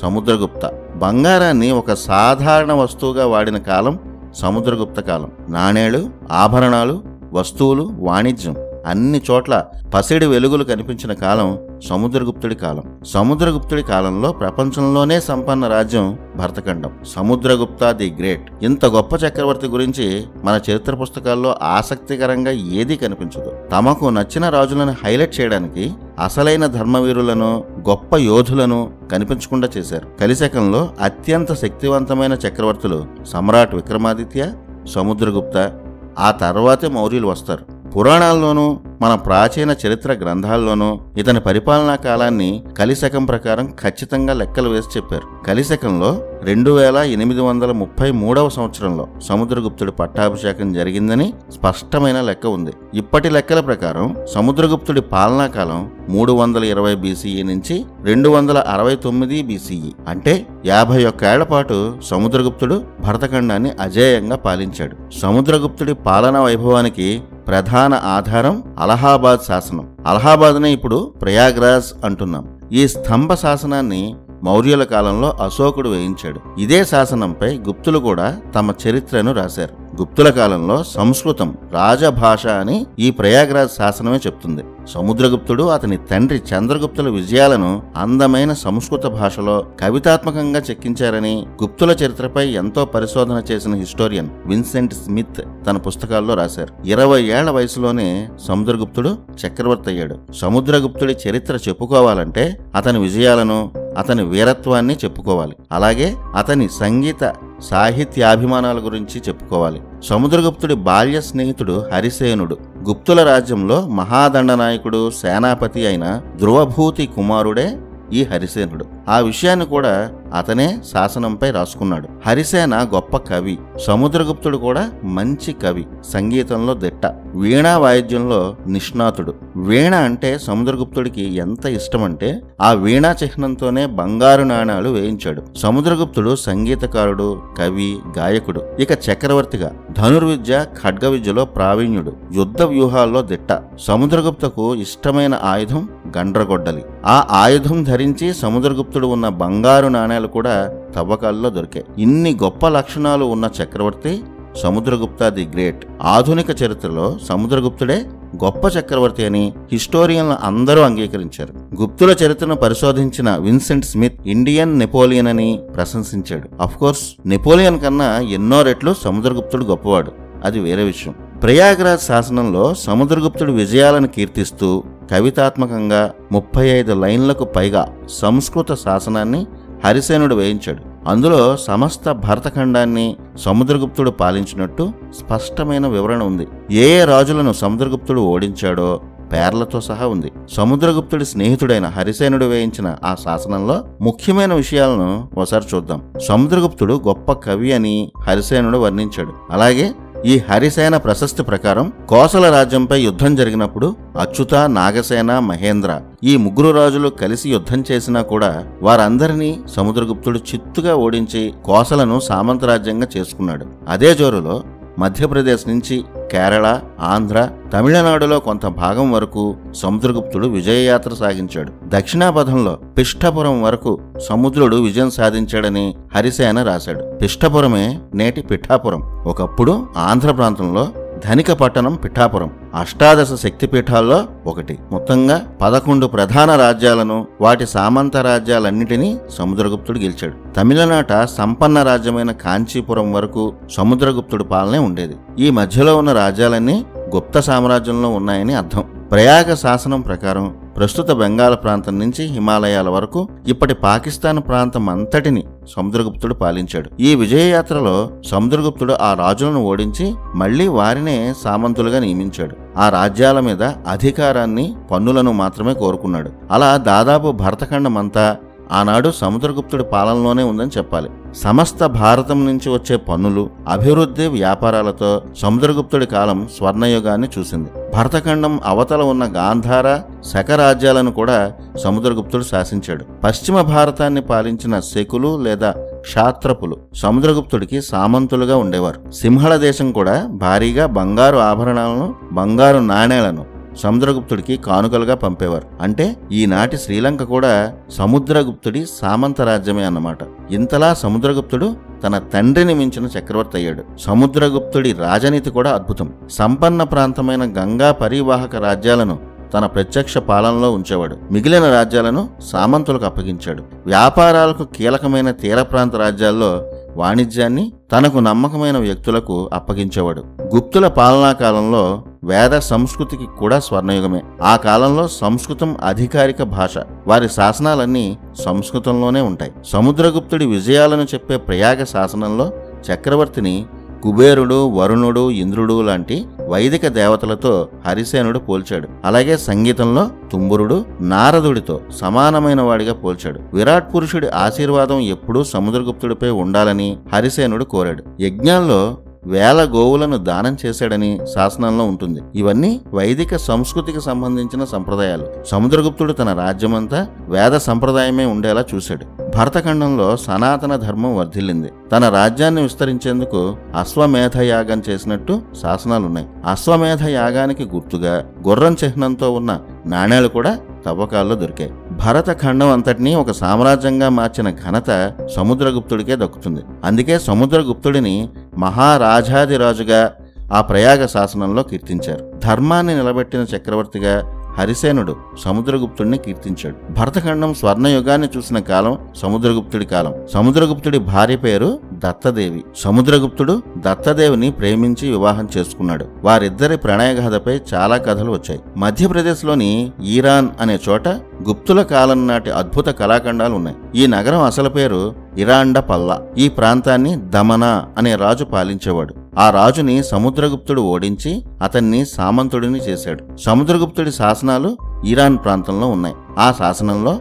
సముద్రగుప్త. బంగారాన్ని ఒక సాధారణ వస్తువుగా వాడిన కాలం సముద్రగుప్త కాలం. నాణేలు, ఆభరణాలు, వస్తువులు, వాణిజ్యం అన్ని చోట్ల పసిడి వెలుగులు కనిపించిన కాలం సముద్రగుప్తుడి కాలం. సముద్రగుప్తుడి కాలంలో ప్రపంచంలోనే సంపన్న రాజ్యం భరతఖండం. Samudragupta the great. ఇంత గొప్ప చక్రవర్తి గురించి మన చరిత్ర పుస్తకాల్లో ఆసక్తికరంగా ఏదీ కనిపించదు. తమకు నచ్చిన రాజులను హైలైట్ చేయడానికి అసలైన ధర్మవీరులను, గొప్ప యోధులను కనిపించకుండా చేశారు. కలిశకంలో అత్యంత శక్తివంతమైన చక్రవర్తులు సమ్రాట్ విక్రమాదిత్య, సముద్రగుప్త, ఆ తర్వాతే మౌర్యులు వస్తారు. పురాణాల్లోనూ మన ప్రాచీన చరిత్ర గ్రంథాల్లోనూ ఇతని పరిపాలనా కాలాన్ని కలిశకం ప్రకారం ఖచ్చితంగా లెక్కలు వేసి చెప్పారు. కలిశకంలో 2833వ సంవత్సరంలో సముద్రగుప్తుడి పట్టాభిషేకం జరిగిందని స్పష్టమైన లెక్క ఉంది. ఇప్పటి లెక్కల ప్రకారం సముద్రగుప్తుడి పాలనా కాలం 320 బీసీఈ నుంచి 269 బీసీఈ. అంటే 51 ఏళ్ల పాటు సముద్రగుప్తుడు భరతఖండాన్ని అజేయంగా పాలించాడు. సముద్రగుప్తుడి పాలనా వైభవానికి ప్రధాన ఆధారం అలహాబాద్ శాసనం. అలహాబాద్నే ఇప్పుడు ప్రయాగ్రాజ్ అంటున్నాం. ఈ స్తంభ శాసనాన్ని మౌర్యుల కాలంలో అశోకుడు వేయించాడు. ఇదే శాసనంపై గుప్తులు కూడా తమ చరిత్రను రాశారు. గుప్తుల కాలంలో సంస్కృతం రాజభాష అని ఈ ప్రయాగ్రాజ్ శాసనమే చెప్తుంది. సముద్రగుప్తుడు, అతని తండ్రి చంద్రగుప్తుల విజయాలను అందమైన సంస్కృత భాషలో కవితాత్మకంగా చెక్కించారని గుప్తుల చరిత్రపై ఎంతో పరిశోధన చేసిన హిస్టోరియన్ విన్సెంట్ స్మిత్ తన పుస్తకాల్లో రాశారు. 20 ఏళ్ల వయసులోనే సముద్రగుప్తుడు చక్రవర్తి అయ్యాడు. సముద్రగుప్తుడి చరిత్ర చెప్పుకోవాలంటే అతని విజయాలను, అతని వీరత్వాన్ని చెప్పుకోవాలి. అలాగే అతని సంగీత సాహిత్యాభిమానాల గురించి చెప్పుకోవాలి. సముద్రగుప్తుడి బాల్య స్నేహితుడు హరిసేనుడు. గుప్తుల రాజ్యంలో మహాదండనాయకుడు, సేనాపతి అయిన ధ్రువభూతి కుమారుడే ఈ హరిసేనుడు. ఆ విషయాన్ని కూడా అతనే శాసనంపై రాసుకున్నాడు. హరిసేన గొప్ప కవి, సముద్రగుప్తుడు కూడా మంచి కవి, సంగీతంలో దిట్ట, వీణా వాయిద్యంలో నిష్ణాతుడు. వీణ అంటే సముద్రగుప్తుడికి ఎంత ఇష్టమంటే ఆ వీణా చిహ్నంతోనే బంగారు నాణాలు వేయించాడు. సముద్రగుప్తుడు సంగీతకారుడు, కవి, గాయకుడు. ఇక చక్రవర్తిగా ధనుర్విద్య, ఖడ్గ విద్యలో ప్రావీణ్యుడు, యుద్ధ వ్యూహాల్లో దిట్ట. సముద్రగుప్తకు ఇష్టమైన ఆయుధం గండ్రగొడ్డలి. ఆ ఆయుధం ధరించి సముద్రగుప్తుడు ఉన్న బంగారు నాణేలు కూడా తవ్వకాల్లో దొరికాయి. ఇన్ని గొప్ప లక్షణాలు ఉన్న చక్రవర్తి సముద్రగుప్త ది గ్రేట్. ఆధునిక చరిత్రలో సముద్రగుప్తుడే గొప్ప చక్రవర్తి అని హిస్టోరియన్లు అందరూ అంగీకరించారు. గుప్తుల చరిత్రను పరిశోధించిన విన్సెంట్ స్మిత్ ఇండియన్ నెపోలియన్ అని ప్రశంసించాడు. అఫ్కోర్స్ నెపోలియన్ కన్నా ఎన్నో రెట్లు సముద్రగుప్తుడు గొప్పవాడు, అది వేరే విషయం. ప్రయాగరాజ్ శాసనంలో సముద్రగుప్తుడి విజయాలను కీర్తిస్తూ కవితాత్మకంగా 35 లైన్లకు పైగా సంస్కృత శాసనాన్ని హరిసేనుడు వేయించాడు. అందులో సమస్త భరతఖండాన్ని సముద్రగుప్తుడు పాలించినట్టు స్పష్టమైన వివరణ ఉంది. ఏ రాజులను సముద్రగుప్తుడు ఓడించాడో పేర్లతో సహా ఉంది. సముద్రగుప్తుడి స్నేహితుడైన హరిసేనుడు వేయించిన ఆ శాసనంలో ముఖ్యమైన విషయాలను ఒకసారి చూద్దాం. సముద్రగుప్తుడు గొప్ప కవి అని హరిసేనుడు వర్ణించాడు. అలాగే ఈ హరిసేన ప్రశస్తి ప్రకారం కోసల రాజ్యంపై యుద్ధం జరిగినప్పుడు అచ్యుత, నాగసేన, మహేంద్ర ఈ ముగ్గురు రాజులు కలిసి యుద్ధం చేసినా కూడా వారందరినీ సముద్రగుప్తుడు చిత్తుగా ఓడించి కోసలను సామంతరాజ్యంగా చేసుకున్నాడు. అదే జోరులో మధ్యప్రదేశ్ నుంచి కేరళ, ఆంధ్ర, తమిళనాడులో కొంత భాగం వరకు సముద్రగుప్తుడు విజయయాత్ర సాగించాడు. దక్షిణాపథంలో పిష్ఠపురం వరకు సముద్రుడు విజయం సాధించాడని హరిసేన రాశాడు. పిష్ఠపురమే నేటి పిఠాపురం. ఒకప్పుడు ఆంధ్ర ప్రాంతంలో ధనిక పట్టణం పిఠాపురం. 18 శక్తిపీఠాల్లో ఒకటి. మొత్తంగా 11 ప్రధాన రాజ్యాలను, వాటి సామంత రాజ్యాలన్నిటినీ సముద్రగుప్తుడు గెలిచాడు. తమిళనాట సంపన్న రాజ్యమైన కాంచీపురం వరకు సముద్రగుప్తుడి పాలనే ఉండేది. ఈ మధ్యలో ఉన్న రాజ్యాలన్నీ గుప్త సామ్రాజ్యంలో ఉన్నాయని అర్థం. ప్రయాగ శాసనం ప్రకారం ప్రస్తుత బెంగాల్ ప్రాంతం నుంచి హిమాలయాల వరకు ఇప్పటి పాకిస్తాన్ ప్రాంతం అంతటిని సముద్రగుప్తుడు పాలించాడు. ఈ విజయయాత్రలో సముద్రగుప్తుడు ఆ రాజులను ఓడించి మళ్లీ వారినే సామంతులుగా నియమించాడు. ఆ రాజ్యాల మీద అధికారాన్ని, పన్నులను మాత్రమే కోరుకున్నాడు. అలా దాదాపు భరతఖండమంతా ఆనాడు సముద్రగుప్తుడి పాలనలోనే ఉందని చెప్పాలి. సమస్త భారతం నుంచి వచ్చే పన్నులు, అభివృద్ధి, వ్యాపారాలతో సముద్రగుప్తుడి కాలం స్వర్ణయుగాన్ని చూసింది. భరతఖండం అవతల ఉన్న గాంధార, శక రాజ్యాలను కూడా సముద్రగుప్తుడు శాసించాడు. పశ్చిమ భారతాన్ని పాలించిన శకులు లేదా క్షాత్రపులు సముద్రగుప్తుడికి సామంతులుగా ఉండేవారు. సింహళ దేశం కూడా భారీగా బంగారు ఆభరణాలను, బంగారు నాణేలను సముద్రగుప్తుడికి కానుకలుగా పంపేవారు. అంటే ఈనాటి శ్రీలంక కూడా సముద్రగుప్తుడి సామంత రాజ్యమే అన్నమాట. ఇంతలా సముద్రగుప్తుడు తన తండ్రిని మించిన చక్రవర్తి అయ్యాడు. సముద్రగుప్తుడి రాజనీతి కూడా అద్భుతం. సంపన్న ప్రాంతమైన గంగా పరివాహక రాజ్యాలను తన ప్రత్యక్ష పాలనలో ఉంచేవాడు. మిగిలిన రాజ్యాలను సామంతులకు అప్పగించాడు. వ్యాపారాలకు కీలకమైన తీర ప్రాంత రాజ్యాల్లో వాణిజ్యాన్ని తనకు నమ్మకమైన వ్యక్తులకు అప్పగించేవాడు. గుప్తుల పాలనా కాలంలో వేద సంస్కృతికి కూడా స్వర్ణయుగమే. ఆ కాలంలో సంస్కృతం అధికారిక భాష. వారి శాసనాలన్నీ సంస్కృతంలోనే ఉంటాయి. సముద్రగుప్తుడి విజయాలను చెప్పే ప్రయాగ శాసనంలో చక్రవర్తిని కుబేరుడు, వరుణుడు, ఇంద్రుడు లాంటి వైదిక దేవతలతో హరిసేనుడు పోల్చాడు. అలాగే సంగీతంలో తుంబురుడు నారదుడితో సమానమైన వాడిగా పోల్చాడు. విరాట్ పురుషుడి ఆశీర్వాదం ఎప్పుడూ సముద్రగుప్తుడిపై ఉండాలని హరిసేనుడు కోరాడు. యజ్ఞాల్లో వేల గోవులను దానం చేశాడని శాసనంలో ఉంటుంది. ఇవన్నీ వైదిక సంస్కృతికి సంబంధించిన సంప్రదాయాలు. సముద్రగుప్తుడు తన రాజ్యమంతా వేద సంప్రదాయమే ఉండేలా చూశాడు. భరతఖండంలో సనాతన ధర్మం వర్ధిల్లింది. తన రాజ్యాన్ని విస్తరించేందుకు అశ్వమేధ యాగం చేసినట్టు శాసనాలున్నాయి. అశ్వమేధ యాగానికి గుర్తుగా గుర్రం చిహ్నంతో ఉన్న నాణేలు కూడా తవ్వకాల్లో దొరికాయి. భరతఖండం అంతటినీ ఒక సామ్రాజ్యంగా మార్చిన ఘనత సముద్రగుప్తుడికే దక్కుతుంది. అందుకే సముద్రగుప్తుడిని మహారాజాదిరాజుగా ఆ ప్రయాగ శాసనంలో కీర్తించారు. ధర్మాన్ని నిలబెట్టిన చక్రవర్తిగా హరిసేనుడు సముద్రగుప్తుడిని కీర్తించాడు. భరతఖండం స్వర్ణయుగాన్ని చూసిన కాలం సముద్రగుప్తుడి కాలం. సముద్రగుప్తుడి భార్య పేరు దత్తదేవి. సముద్రగుప్తుడు దత్తదేవిని ప్రేమించి వివాహం చేసుకున్నాడు. వారిద్దరి ప్రణయగాథపై చాలా కథలు వచ్చాయి. మధ్యప్రదేశ్లోని ఈరాన్ అనే చోట గుప్తుల కాలం నాటి అద్భుత కళాఖండాలు ఉన్నాయి. ఈ నగరం అసలు పేరు ఇరాండపల్లా. ఈ ప్రాంతాన్ని దమనా అనే రాజు పాలించేవాడు. ఆ రాజుని సముద్రగుప్తుడు ఓడించి అతన్ని సామంతుడిని చేశాడు. సముద్రగుప్తుడి శాసనాలు ఇరాన్ ప్రాంతంలో ఉన్నాయి. ఆ శాసనంలో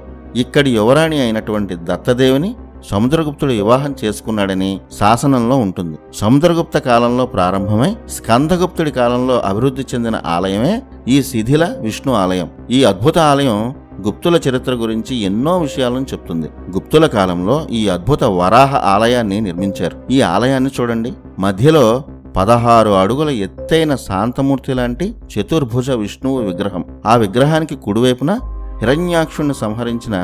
ఇక్కడి యువరాణి అయినటువంటి దత్తదేవిని సముద్రగుప్తుడు వివాహం చేసుకున్నాడని శాసనంలో ఉంటుంది. సముద్రగుప్త కాలంలో ప్రారంభమై స్కందగుప్తుడి కాలంలో అభివృద్ధి చెందిన ఆలయమే ఈ శిథిల విష్ణు ఆలయం. ఈ అద్భుత ఆలయం గుప్తుల చరిత్ర గురించి ఎన్నో విషయాలను చెప్తుంది. గుప్తుల కాలంలో ఈ అద్భుత వరాహ ఆలయాన్ని నిర్మించారు. ఈ ఆలయాన్ని చూడండి, మధ్యలో 16 అడుగుల ఎత్తైన శాంతమూర్తి లాంటి చతుర్భుజ విష్ణువు విగ్రహం. ఆ విగ్రహానికి కుడివైపున హిరణ్యాక్షుణ్ణి సంహరించిన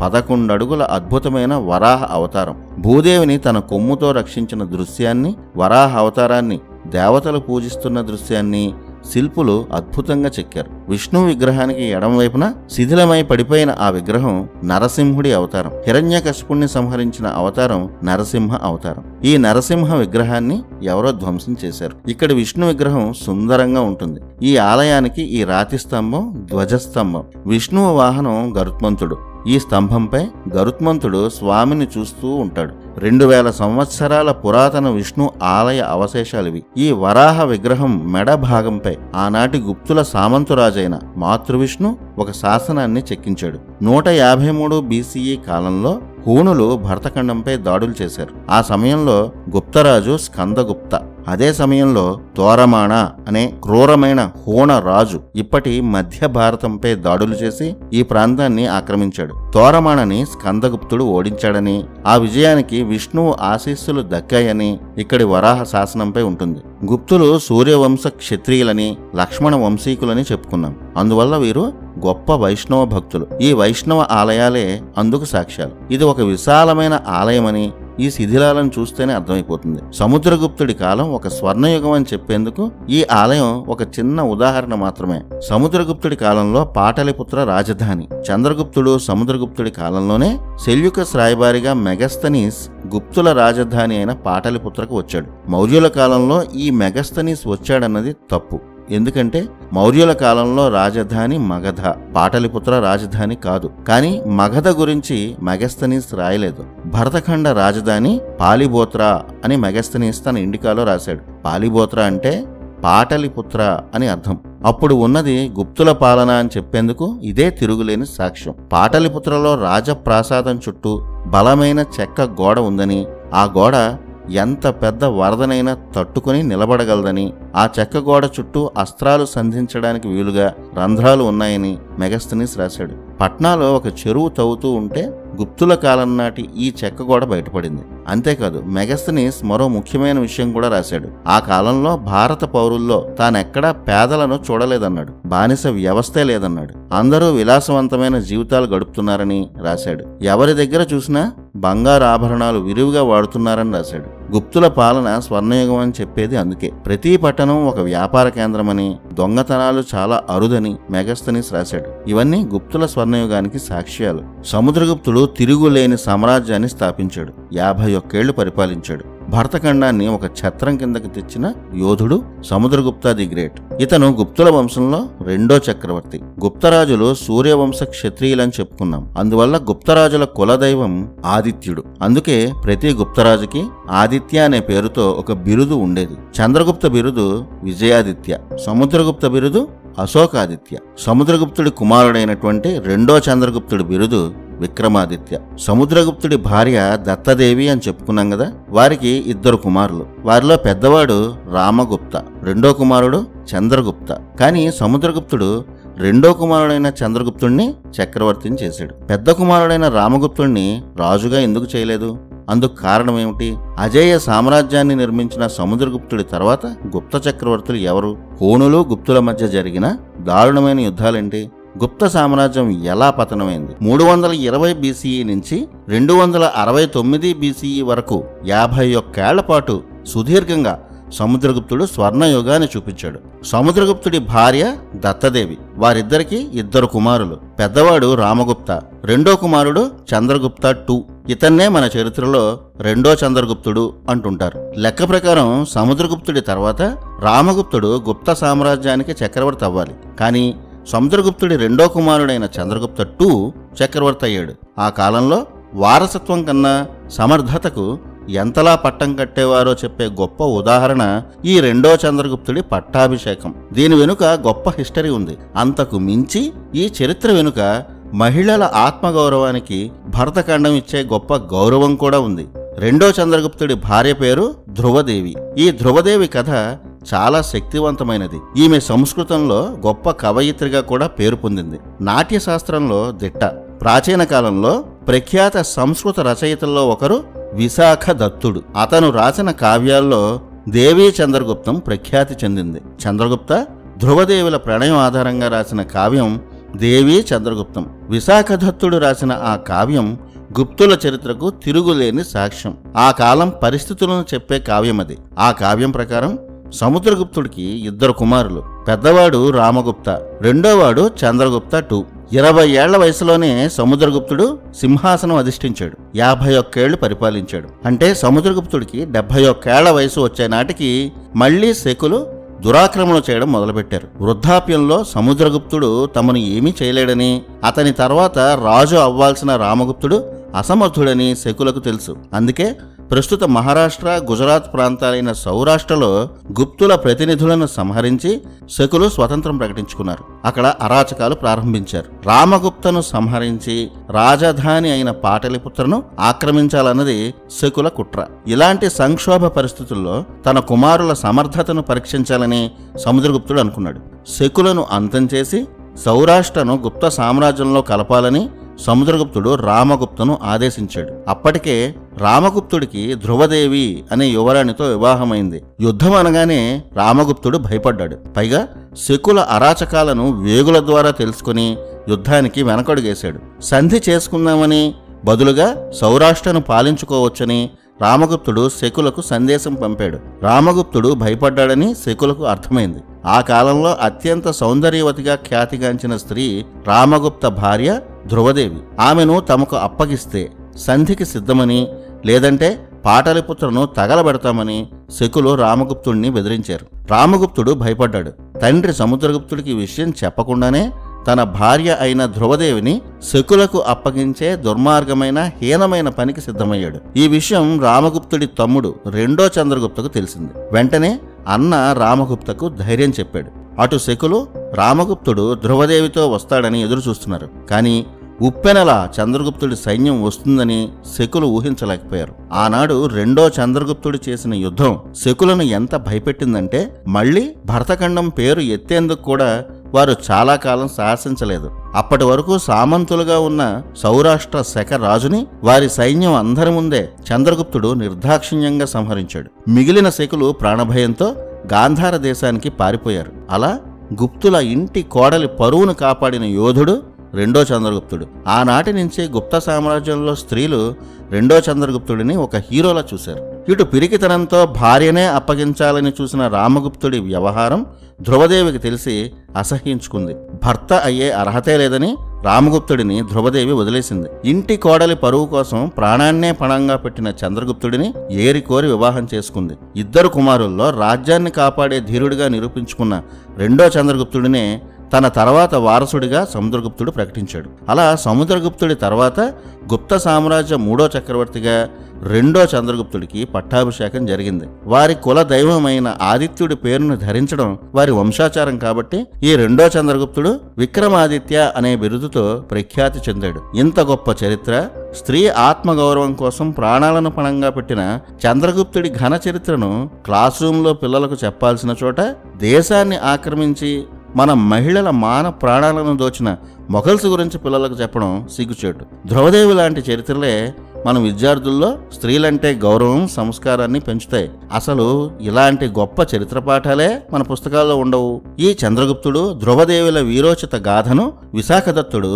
11 అడుగుల అద్భుతమైన వరాహ అవతారం. భూదేవిని తన కొమ్ముతో రక్షించిన దృశ్యాన్ని, వరాహ అవతారాన్ని, దేవతలు పూజిస్తున్న దృశ్యాన్ని శిల్పులు అద్భుతంగా చెక్కారు. విష్ణు విగ్రహానికి ఎడమవైపున శిథిలమై పడిపోయిన ఆ విగ్రహం నరసింహుడి అవతారం. హిరణ్యకశిపుణ్ణి సంహరించిన అవతారం నరసింహ అవతారం. ఈ నరసింహ విగ్రహాన్ని ఎవరో ధ్వంసం చేశారు. ఇక్కడ విష్ణు విగ్రహం సుందరంగా ఉంటుంది. ఈ ఆలయానికి ఈ రాతి స్తంభం ధ్వజస్తంభం. విష్ణువు వాహనం గరుత్మంతుడు. ఈ స్తంభంపై గరుత్మంతుడు స్వామిని చూస్తూ ఉంటాడు. 2000 సంవత్సరాల పురాతన విష్ణు ఆలయ అవశేషాలివి. ఈ వరాహ విగ్రహం మెడ భాగంపై ఆనాటి గుప్తుల సామంతురాజైన మాతృవిష్ణు ఒక శాసనాన్ని చెక్కించాడు. 153 BCE కాలంలో హూణులు భరతఖండంపై దాడులు చేశారు. ఆ సమయంలో గుప్తరాజు స్కందగుప్త. అదే సమయంలో తోరమాణ అనే క్రూరమైన హూణ రాజు ఇప్పటి మధ్య భారతంపై దాడులు చేసి ఈ ప్రాంతాన్ని ఆక్రమించాడు. తోరమాణని స్కందగుప్తుడు ఓడించాడని, ఆ విజయానికి విష్ణువు ఆశీస్సులు దక్కాయని ఇక్కడి వరాహ శాసనంపై ఉంటుంది. గుప్తులు సూర్యవంశ క్షత్రియులని, లక్ష్మణ వంశీకులని చెప్పుకున్నాం. అందువల్ల వీరు గొప్ప వైష్ణవ భక్తులు. ఈ వైష్ణవ ఆలయాలే అందుకు సాక్ష్యాలు. ఇది ఒక విశాలమైన ఆలయమని ఈ శిథిలాలను చూస్తేనే అర్థమైపోతుంది. సముద్రగుప్తుడి కాలం ఒక స్వర్ణయుగం అని చెప్పేందుకు ఈ ఆలయం ఒక చిన్న ఉదాహరణ మాత్రమే. సముద్రగుప్తుడి కాలంలో పాటలిపుత్ర రాజధాని. చంద్రగుప్తుడు సముద్రగుప్తుడి కాలంలోనే సెల్యూకస్ రాయబారిగా మెగస్తనీస్ గుప్తుల రాజధాని అయిన పాటలిపుత్రకు వచ్చాడు. మౌర్యుల కాలంలో ఈ మెగస్తనీస్ వచ్చాడన్నది తప్పు. ఎందుకంటే మౌర్యుల కాలంలో రాజధాని మగధ, పాటలిపుత్ర రాజధాని కాదు. కానీ మగధ గురించి మెగస్తనీస్ రాయలేదు. భరతఖండ రాజధాని పాలిబోత్ర అని మెగస్తనీస్ తన ఇండికాలో రాశాడు. పాలిబోత్ర అంటే పాటలిపుత్ర అని అర్థం. అప్పుడు ఉన్నది గుప్తుల పాలన అని చెప్పేందుకు ఇదే తిరుగులేని సాక్ష్యం. పాటలిపుత్రలో రాజప్రాసాదం చుట్టూ బలమైన చెక్క గోడ ఉందని, ఆ గోడ ఎంత పెద్ద వరదనైనా తట్టుకుని నిలబడగలదని, ఆ చెక్క గోడ చుట్టూ అస్త్రాలు సంధించడానికి వీలుగా రంధ్రాలు ఉన్నాయని మెగస్తనీస్ రాశాడు. పట్నాలో ఒక చెరువు తవ్వుతూ ఉంటే గుప్తుల కాలం నాటి ఈ చెక్క గోడ బయటపడింది. అంతేకాదు మెగస్తనీస్ మరో ముఖ్యమైన విషయం కూడా రాశాడు. ఆ కాలంలో భారత పౌరుల్లో తానెక్కడా పేదలను చూడలేదన్నాడు. బానిస వ్యవస్థే లేదన్నాడు. అందరూ విలాసవంతమైన జీవితాలు గడుపుతున్నారని రాశాడు. ఎవరి దగ్గర చూసినా బంగారు ఆభరణాలు విరివిగా వాడుతున్నారని రాశాడు. గుప్తుల పాలన స్వర్ణయుగం అని చెప్పేది అందుకే. ప్రతి పట్టణం ఒక వ్యాపార కేంద్రమని, దొంగతనాలు చాలా అరుదని మెగస్తనీస్ రాశాడు. ఇవన్నీ గుప్తుల స్వర్ణయుగానికి సాక్ష్యాలు. సముద్రగుప్తుడు తిరుగులేని సామ్రాజ్యాన్ని స్థాపించాడు. 51 ఏళ్లు పరిపాలించాడు. భరతఖండాన్ని ఒక ఛత్రం కిందకి తెచ్చిన యోధుడు సముద్రగుప్త ది గ్రేట్. ఇతను గుప్తుల వంశంలో 2వ చక్రవర్తి. గుప్తరాజులు సూర్యవంశ క్షత్రియులని చెప్పుకున్నాం. అందువల్ల గుప్తరాజుల కులదైవం ఆదిత్యుడు. అందుకే ప్రతి గుప్తరాజుకి ఆదిత్య అనే పేరుతో ఒక బిరుదు ఉండేది. చంద్రగుప్త బిరుదు విజయాదిత్య, సముద్రగుప్త బిరుదు అశోకాదిత్య. సముద్రగుప్తుడి కుమారుడైనటువంటి 2వ చంద్రగుప్తుడి బిరుదు విక్రమాదిత్య. సముద్రగుప్తుడి భార్య దత్తదేవి అని చెప్పుకున్నాం కదా. వారికి 2 కుమారులు. వారిలో పెద్దవాడు రామగుప్త, 2వ కుమారుడు చంద్రగుప్త. కానీ సముద్రగుప్తుడు 2వ కుమారుడైన చంద్రగుప్తుడిని చక్రవర్తిని చేశాడు. పెద్ద కుమారుడైన రామగుప్తుడిని రాజుగా ఎందుకు చేయలేదు? అందుకు కారణం ఏమిటి? అజేయ సామ్రాజ్యాన్ని నిర్మించిన సముద్రగుప్తుడి తర్వాత గుప్త చక్రవర్తులు ఎవరు? హూణులు గుప్తుల మధ్య జరిగిన దారుణమైన యుద్ధాలేంటి? గుప్త సామ్రాజ్యం ఎలా పతనమైంది? 320 BCE నుంచి 269 BCE వరకు 51 ఏళ్ల పాటు సుదీర్ఘంగా సముద్రగుప్తుడు స్వర్ణయుగాన్ని చూపించాడు. సముద్రగుప్తుడి భార్య దత్తదేవి. వారిద్దరికి 2 కుమారులు. పెద్దవాడు రామగుప్త, 2వ కుమారుడు చంద్రగుప్త II. ఇతన్నే మన చరిత్రలో 2వ చంద్రగుప్తుడు అంటుంటారు. లెక్క ప్రకారం సముద్రగుప్తుడి తర్వాత రామగుప్తుడు గుప్త సామ్రాజ్యానికి చక్రవర్తి అవ్వాలి. కానీ సముద్రగుప్తుడి 2వ కుమారుడైన చంద్రగుప్త II చక్రవర్తి అయ్యాడు. ఆ కాలంలో వారసత్వం కన్నా సమర్థతకు ఎంతలా పట్టం కట్టేవారో చెప్పే గొప్ప ఉదాహరణ ఈ 2వ చంద్రగుప్తుడి పట్టాభిషేకం. దీని వెనుక గొప్ప హిస్టరీ ఉంది. అంతకు మించి ఈ చరిత్ర వెనుక మహిళల ఆత్మగౌరవానికి భరతఖండం ఇచ్చే గొప్ప గౌరవం కూడా ఉంది. రెండో చంద్రగుప్తుడి భార్య పేరు ధ్రువదేవి. ఈ ధ్రువదేవి కథ చాలా శక్తివంతమైనది. ఈమె సంస్కృతంలో గొప్ప కవయిత్రిగా కూడా పేరు పొందింది. నాట్య శాస్త్రంలో దిట్ట. ప్రాచీన కాలంలో ప్రఖ్యాత సంస్కృత రచయితల్లో ఒకరు విశాఖ దత్తుడు. అతను రాసిన కావ్యాల్లో దేవీ చంద్రగుప్తం ప్రఖ్యాతి చెందింది. చంద్రగుప్త ధ్రువదేవుల ప్రణయం ఆధారంగా రాసిన కావ్యం దేవీ చంద్రగుప్తం. విశాఖ దత్తుడు రాసిన ఆ కావ్యం గుప్తుల చరిత్రకు తిరుగులేని సాక్ష్యం. ఆ కాలం పరిస్థితులను చెప్పే కావ్యమది. ఆ కావ్యం ప్రకారం సముద్రగుప్తుడికి 2 కుమారులు. పెద్దవాడు రామగుప్త, రెండోవాడు చంద్రగుప్త II. 20 ఏళ్ల వయసులోనే సముద్రగుప్తుడు సింహాసనం అధిష్ఠించాడు. 51 ఏళ్లు పరిపాలించాడు. అంటే సముద్రగుప్తుడికి 71 ఏళ్ల వయసు వచ్చే నాటికి మళ్లీ శకులు దురాక్రమణ చేయడం మొదలుపెట్టారు. వృద్ధాప్యంలో సముద్రగుప్తుడు తమను ఏమీ చేయలేడని, అతని తర్వాత రాజు అవ్వాల్సిన రామగుప్తుడు అసమర్థుడని శకులకు తెలుసు. అందుకే ప్రస్తుత మహారాష్ట్ర, గుజరాత్ ప్రాంతాలైన సౌరాష్ట్రలో గుప్తుల ప్రతినిధులను సంహరించి శకులు స్వతంత్రం ప్రకటించుకున్నారు. అక్కడ అరాచకాలు ప్రారంభించారు. రామగుప్తను సంహరించి రాజధాని అయిన పాటలిపుత్రను ఆక్రమించాలన్నది శకుల కుట్ర. ఇలాంటి సంక్షోభ పరిస్థితుల్లో తన కుమారుల సమర్థతను పరీక్షించాలని సముద్రగుప్తుడు అనుకున్నాడు. శకులను అంతం చేసి సౌరాష్ట్రను గుప్త సామ్రాజ్యంలో కలపాలని సముద్రగుప్తుడు రామగుప్తను ఆదేశించాడు. అప్పటికే రామగుప్తుడికి ధ్రువదేవి అనే యువరాణితో వివాహమైంది. యుద్ధం అనగానే రామగుప్తుడు భయపడ్డాడు. పైగా శకుల అరాచకాలను వేగుల ద్వారా తెలుసుకుని యుద్ధానికి వెనకడుగేశాడు. సంధి చేసుకుందామని, బదులుగా సౌరాష్ట్రను పాలించుకోవచ్చని రామగుప్తుడు శకులకు సందేశం పంపాడు. రామగుప్తుడు భయపడ్డాడని శకులకు అర్థమైంది. ఆ కాలంలో అత్యంత సౌందర్యవతిగా ఖ్యాతిగాంచిన స్త్రీ రామగుప్త భార్య ధ్రువదేవి. ఆమెను తమకు అప్పగిస్తే సంధికి సిద్ధమని, లేదంటే పాటలిపుత్రను తగలబెడతామని శకులు రామగుప్తుడిని బెదిరించారు. రామగుప్తుడు భయపడ్డాడు. తండ్రి సముద్రగుప్తుడికి విషయం చెప్పకుండానే తన భార్య అయిన ధ్రువదేవిని శకులకు అప్పగించే దుర్మార్గమైన, హీనమైన పనికి సిద్ధమయ్యాడు. ఈ విషయం రామగుప్తుడి తమ్ముడు రెండో చంద్రగుప్తకు తెలిసింది. వెంటనే అన్న రామగుప్తకు ధైర్యం చెప్పాడు. అటు శకులు రామగుప్తుడు ధ్రువదేవితో వస్తాడని ఎదురు చూస్తున్నారు. కానీ ఉప్పెనలా చంద్రగుప్తుడి సైన్యం వస్తుందని శకులు ఊహించలేకపోయారు. ఆనాడు రెండో చంద్రగుప్తుడు చేసిన యుద్ధం శకులను ఎంత భయపెట్టిందంటే మళ్లీ భరతఖండం పేరు ఎత్తేందుకు కూడా వారు చాలా కాలం సాహసించలేదు. అప్పటి వరకు సామంతులుగా ఉన్న సౌరాష్ట్ర శక రాజుని వారి సైన్యం అందరి ముందే చంద్రగుప్తుడు నిర్దాక్షిణ్యంగా సంహరించాడు. మిగిలిన శకులు ప్రాణభయంతో గాంధార దేశానికి పారిపోయారు. అలా గుప్తుల ఇంటి కోడలి పరువును కాపాడిన యోధుడు రెండో చంద్రగుప్తుడు. ఆనాటి నుంచి గుప్త సామ్రాజ్యంలో స్త్రీలు రెండో చంద్రగుప్తుడిని ఒక హీరోలా చూశారు. ఇటు పిరికితనంతో భార్యనే అప్పగించాలని చూసిన రామగుప్తుడి వ్యవహారం ధ్రువదేవికి తెలిసి అసహ్యించుకుంది. భర్త అయ్యే అర్హతే లేదని రామగుప్తుడిని ధ్రువదేవి వదిలేసింది. ఇంటి కోడలి పరువు కోసం ప్రాణాన్నే పణంగా పెట్టిన చంద్రగుప్తుడిని ఏరికోరి వివాహం చేసుకుంది. 2 కుమారుల్లో రాజ్యాన్ని కాపాడే ధీరుడిగా నిరూపించుకున్న రెండో చంద్రగుప్తుడినే తన తర్వాత వారసుడిగా సముద్రగుప్తుడు ప్రకటించాడు. అలా సముద్రగుప్తుడి తర్వాత గుప్త సామ్రాజ్య 3వ చక్రవర్తిగా రెండో చంద్రగుప్తుడికి పట్టాభిషేకం జరిగింది. వారి కుల దైవమైన ఆదిత్యుడి పేరును ధరించడం వారి వంశాచారం కాబట్టి ఈ రెండో చంద్రగుప్తుడు విక్రమాదిత్య అనే బిరుదుతో ప్రఖ్యాతి చెందాడు. ఇంత గొప్ప చరిత్ర, స్త్రీ ఆత్మగౌరవం కోసం ప్రాణాలను పణంగా పెట్టిన చంద్రగుప్తుడి ఘన చరిత్రను క్లాస్ రూమ్లో పిల్లలకు చెప్పాల్సిన చోట దేశాన్ని ఆక్రమించి మన మహిళల మాన ప్రాణాలను దోచిన మొఘల్స్ గురించి పిల్లలకు చెప్పడం సిగ్గుచేటు. ధ్రువదేవి లాంటి చరిత్రలే మన విద్యార్థుల్లో స్త్రీలంటే గౌరవం, సంస్కారాన్ని పెంచుతాయి. అసలు ఇలాంటి గొప్ప చరిత్ర పాఠాలే మన పుస్తకాల్లో ఉండవు. ఈ చంద్రగుప్తుడు ధ్రువదేవుల వీరోచిత గాథను విశాఖదత్తుడు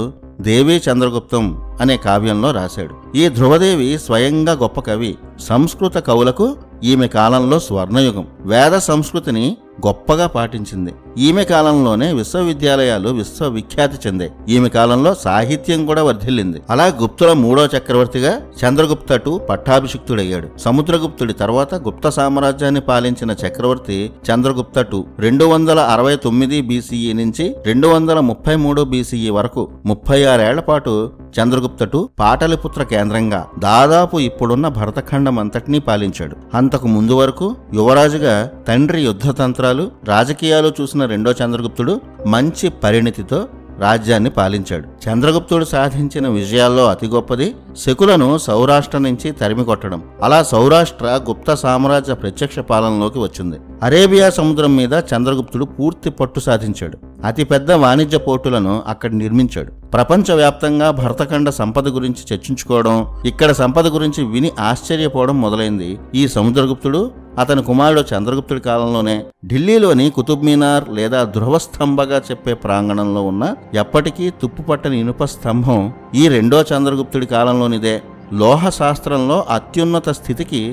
దేవీ చంద్రగుప్తం అనే కావ్యంలో రాశాడు. ఈ ధ్రువదేవి స్వయంగా గొప్ప కవి. సంస్కృత కవులకు ఈమె కాలంలో స్వర్ణయుగం. వేద సంస్కృతిని గొప్పగా పాటించింది. ఈమె కాలంలోనే విశ్వవిద్యాలయాలు విశ్వవిఖ్యాతి చెందాయి. ఈమె కాలంలో సాహిత్యం కూడా వర్ధిల్లింది. అలా గుప్తుల 3వ చక్రవర్తిగా చంద్రగుప్త II పట్టాభిషిక్తుడయ్యాడు. సముద్రగుప్తుడి తర్వాత గుప్త సామ్రాజ్యాన్ని పాలించిన చక్రవర్తి చంద్రగుప్త II 269 BCE నుంచి 233 BCE వరకు 36 ఏళ్ల పాటు చంద్రగుప్త II పాటలిపుత్ర కేంద్రంగా దాదాపు ఇప్పుడున్న భరతఖండం అంతటినీ పాలించాడు. అంతకు ముందు వరకు యువరాజుగా తండ్రి యుద్ధతంత్రాలు, రాజకీయాలు చూసిన రెండో చంద్రగుప్తుడు మంచి పరిణితితో రాజ్యాన్ని పాలించాడు. చంద్రగుప్తుడు సాధించిన విజయాల్లో అతి గొప్పది శకులను సౌరాష్ట్ర నుంచి తరిమి కొట్టడం. అలా సౌరాష్ట్ర గుప్త సామ్రాజ్య ప్రత్యక్ష పాలనలోకి వచ్చింది. అరేబియా సముద్రం మీద చంద్రగుప్తుడు పూర్తి పట్టు సాధించాడు. అతిపెద్ద వాణిజ్య పోర్టులను అక్కడ నిర్మించాడు. ప్రపంచవ్యాప్తంగా భరతఖండ సంపద గురించి చర్చించుకోవడం, ఇక్కడ సంపద గురించి విని ఆశ్చర్యపోవడం మొదలైంది ఈ సముద్రగుప్తుడు అతని కుమారుడు చంద్రగుప్తుడి కాలంలోనే. ఢిల్లీలోని కుతుబ్ మీనార్ లేదా ధ్రువస్తంభగా చెప్పే ప్రాంగణంలో ఉన్న ఎప్పటికీ తుప్పుపట్టని ఇనుప స్తంభం ఈ రెండో చంద్రగుప్తుడి కాలంలోనిదే. లోహ శాస్త్రంలో అత్యున్నత స్థితికి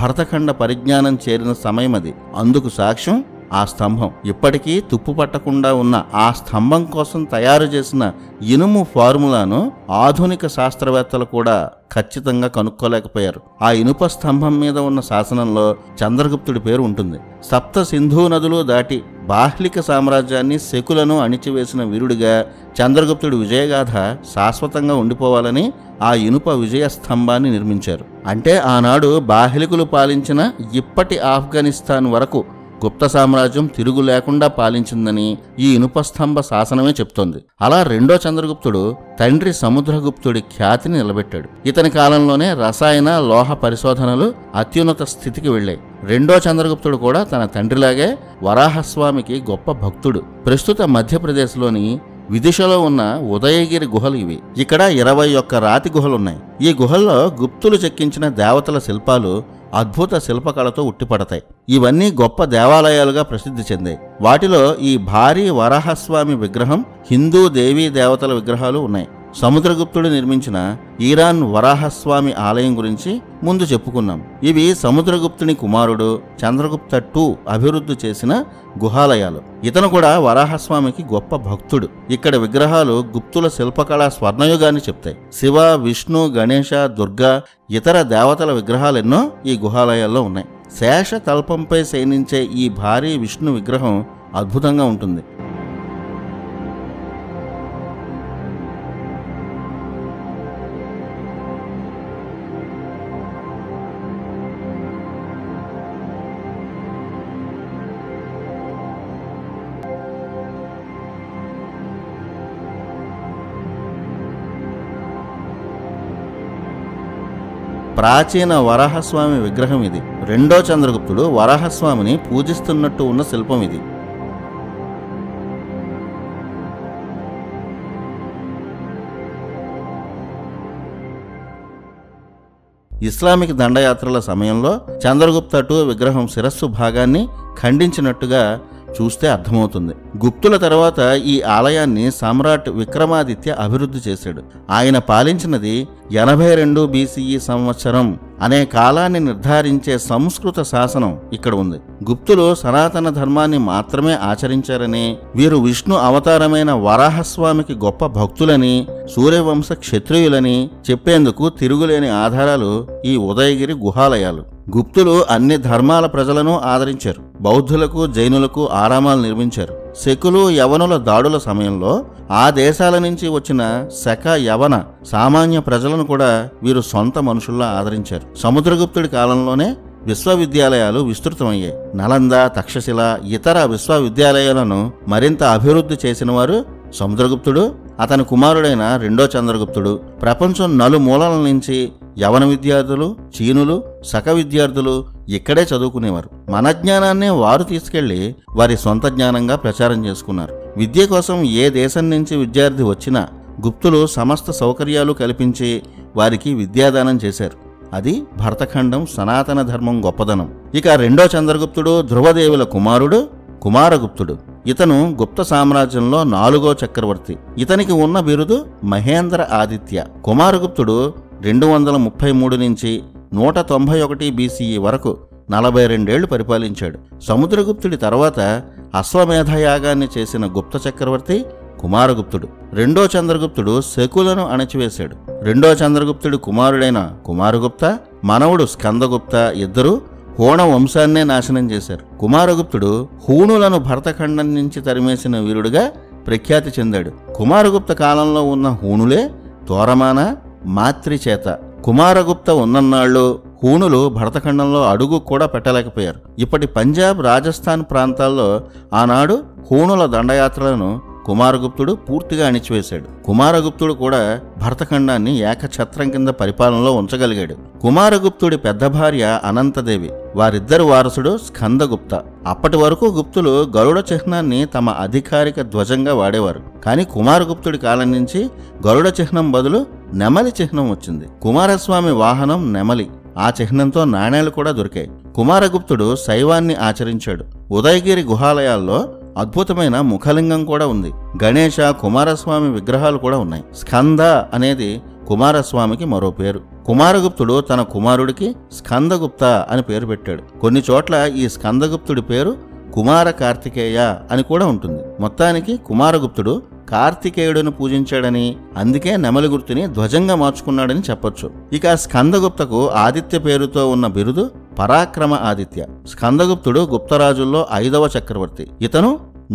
భరతఖండ పరిజ్ఞానం చేరిన సమయం అది. అందుకు సాక్ష్యం ఆ స్తంభం. ఇప్పటికీ తుప్పు పట్టకుండా ఉన్న ఆ స్తంభం కోసం తయారు చేసిన ఇనుము ఫార్ములాను ఆధునిక శాస్త్రవేత్తలు కూడా ఖచ్చితంగా కనుక్కోలేకపోయారు. ఆ ఇనుప స్తంభం మీద ఉన్న శాసనంలో చంద్రగుప్తుడి పేరు ఉంటుంది. సప్త సింధు నదులు దాటి బాహ్లిక సామ్రాజ్యాన్ని శకులను అణిచివేసిన వీరుడిగా చంద్రగుప్తుడి విజయగాథ శాశ్వతంగా ఉండిపోవాలని ఆ ఇనుప విజయ స్తంభాన్ని నిర్మించారు. అంటే ఆనాడు బాహ్లికులు పాలించిన ఇప్పటి ఆఫ్ఘనిస్తాన్ వరకు గుప్త సామ్రాజ్యం తిరుగు లేకుండా పాలించిందని ఈ ఇనుప స్తంభ శాసనమే చెప్తోంది. అలా రెండో చంద్రగుప్తుడు తండ్రి సముద్రగుప్తుడి ఖ్యాతిని నిలబెట్టాడు. ఇతని కాలంలోనే రసాయన లోహ పరిశోధనలు అత్యున్నత స్థితికి వెళ్ళాయి. రెండో చంద్రగుప్తుడు కూడా తన తండ్రిలాగే వరాహస్వామికి గొప్ప భక్తుడు. ప్రస్తుత మధ్యప్రదేశ్లోని విదిశలో ఉన్న ఉదయగిరి గుహలు ఇవి. ఇక్కడ 21 రాతి గుహలున్నాయి. ఈ గుహల్లో గుప్తులు చెక్కించిన దేవతల శిల్పాలు అద్భుత శిల్పకళతో ఉట్టిపడతాయి. ఇవన్నీ గొప్ప దేవాలయాలుగా ప్రసిద్ధి చెందాయి. వాటిలో ఈ భారీ వరాహస్వామి విగ్రహం, హిందూ దేవీ దేవతల విగ్రహాలు ఉన్నాయి. సముద్రగుప్తుడు నిర్మించిన ఈరాన్ వరాహస్వామి ఆలయం గురించి ముందు చెప్పుకున్నాం. ఇవి సముద్రగుప్తుని కుమారుడు చంద్రగుప్త II అభివృద్ధి చేసిన గుహాలయాలు. ఇతను కూడా వరాహస్వామికి గొప్ప భక్తుడు. ఇక్కడ విగ్రహాలు గుప్తుల శిల్పకళా స్వర్ణయుగాన్ని చెప్తాయి. శివ, విష్ణు, గణేశ, దుర్గా, ఇతర దేవతల విగ్రహాలెన్నో ఈ గుహాలయాల్లో ఉన్నాయి. శేష తల్పంపై శయనించే ఈ భారీ విష్ణు విగ్రహం అద్భుతంగా ఉంటుంది. ప్రాచీన వరాహస్వామి విగ్రహం ఇది. రెండో చంద్రగుప్తుడు వరాహస్వామిని పూజిస్తున్నట్టు ఉన్న శిల్పం ఇది. ఇస్లామిక్ దండయాత్రల సమయంలో చంద్రగుప్త II విగ్రహం శిరస్సు భాగాన్ని ఖండించినట్టుగా చూస్తే అర్థమవుతుంది. గుప్తుల తర్వాత ఈ ఆలయాన్ని సమ్రాట్ విక్రమాదిత్య అభివృద్ధి చేశాడు. ఆయన పాలించినది 82 BCE సంవత్సరం అనే కాలాన్ని నిర్ధారించే సంస్కృత శాసనం ఇక్కడ ఉంది. గుప్తులు సనాతన ధర్మాన్ని మాత్రమే ఆచరించారని, వీరు విష్ణు అవతారమైన వరాహస్వామికి గొప్ప భక్తులని, సూర్యవంశ క్షత్రియులని చెప్పేందుకు తిరుగులేని ఆధారాలు ఈ ఉదయగిరి గుహాలయాలు. గుప్తులు అన్ని ధర్మాల ప్రజలను ఆదరించారు. బౌద్ధులకు, జైనులకు ఆరామాలు నిర్మించారు. శకులు, యవనుల దాడుల సమయంలో ఆ దేశాల నుంచి వచ్చిన శక, యవన సామాన్య ప్రజలను కూడా వీరు సొంత మనుషుల్లా ఆదరించారు. సముద్రగుప్తుడి కాలంలోనే విశ్వవిద్యాలయాలు విస్తృతమయ్యాయి. నలంద, తక్షశిల, ఇతర విశ్వవిద్యాలయాలను మరింత అభివృద్ధి చేసిన వారు సముద్రగుప్తుడు, అతని కుమారుడైన రెండో చంద్రగుప్తుడు. ప్రపంచం నలుమూలల నుంచి యవన విద్యార్థులు, చీనులు, శక విద్యార్థులు ఇక్కడే చదువుకునేవారు. మన జ్ఞానాన్నే వారు తీసుకెళ్లి వారి సొంత జ్ఞానంగా ప్రచారం చేసుకున్నారు. విద్య కోసం ఏ దేశం నుంచి విద్యార్థి వచ్చినా గుప్తులు సమస్త సౌకర్యాలు కల్పించి వారికి విద్యాదానం చేశారు. అది భరతఖండం సనాతన ధర్మం గొప్పదనం. ఇక రెండో చంద్రగుప్తుడు ధ్రువదేవుల కుమారుడు కుమారగుప్తుడు. ఇతను గుప్త సామ్రాజ్యంలో 4వ చక్రవర్తి. ఇతనికి ఉన్న బిరుదు మహేంద్ర ఆదిత్య. కుమారగుప్తుడు 233 నుంచి 191 BCE వరకు 42 ఏళ్లు పరిపాలించాడు. సముద్రగుప్తుడి తర్వాత అశ్వమేధయాగాన్ని చేసిన గుప్త చక్రవర్తి కుమారగుప్తుడు. రెండో చంద్రగుప్తుడు శకులను అణచివేశాడు. రెండో చంద్రగుప్తుడి కుమారుడైన కుమారగుప్త, మనవడు స్కందగుప్త ఇద్దరు హోణ వంశాన్నే నాశనం చేశారు. కుమారగుప్తుడు హూణులను భరతఖండం నుంచి తరిమేసిన వీరుడుగా ప్రఖ్యాతి చెందాడు. కుమారగుప్త కాలంలో ఉన్న హూణులే తోరమాన, మాత్రిచేత. కుమారగుప్త ఉన్నన్నాళ్ళు హూణులు భరతఖండంలో అడుగు కూడా పెట్టలేకపోయారు. ఇప్పటి పంజాబ్, రాజస్థాన్ ప్రాంతాల్లో ఆనాడు హూణుల దండయాత్రలను కుమారగుప్తుడు పూర్తిగా అణిచివేశాడు. కుమారగుప్తుడు కూడా భరతఖండాన్ని ఏకఛత్రం కింద పరిపాలనలో ఉంచగలిగాడు. కుమారగుప్తుడి పెద్ద భార్య అనంతదేవి, వారిద్దరు వారసుడు స్కందగుప్త. అప్పటి వరకు గుప్తులు గరుడ చిహ్నాన్ని తమ అధికారిక ధ్వజంగా వాడేవారు. కానీ కుమారగుప్తుడి కాలం నుంచి గరుడ చిహ్నం బదులు నెమలి చిహ్నం వచ్చింది. కుమారస్వామి వాహనం నెమలి. ఆ చిహ్నంతో నాణేలు కూడా దొరికాయి. కుమారగుప్తుడు శైవాన్ని ఆచరించాడు. ఉదయగిరి గుహాలయాల్లో అద్భుతమైన ముఖలింగం కూడా ఉంది. గణేశ, కుమారస్వామి విగ్రహాలు కూడా ఉన్నాయి. స్కంద అనేది కుమారస్వామికి మరో పేరు. కుమారగుప్తుడు తన కుమారుడికి స్కందగుప్త అని పేరు పెట్టాడు. కొన్ని చోట్ల ఈ స్కందగుప్తుడి పేరు కుమార కార్తికేయ అని కూడా ఉంటుంది. మొత్తానికి కుమారగుప్తుడు కార్తికేయుడిని పూజించాడని, అందుకే నెమలి గుర్తుని ధ్వజంగా మార్చుకున్నాడని చెప్పొచ్చు. ఇక స్కందగుప్తకు ఆదిత్య పేరుతో ఉన్న బిరుదు పరాక్రమ ఆదిత్య. స్కందగుప్తుడు గుప్తరాజుల్లో 5వ చక్రవర్తి. ఇతను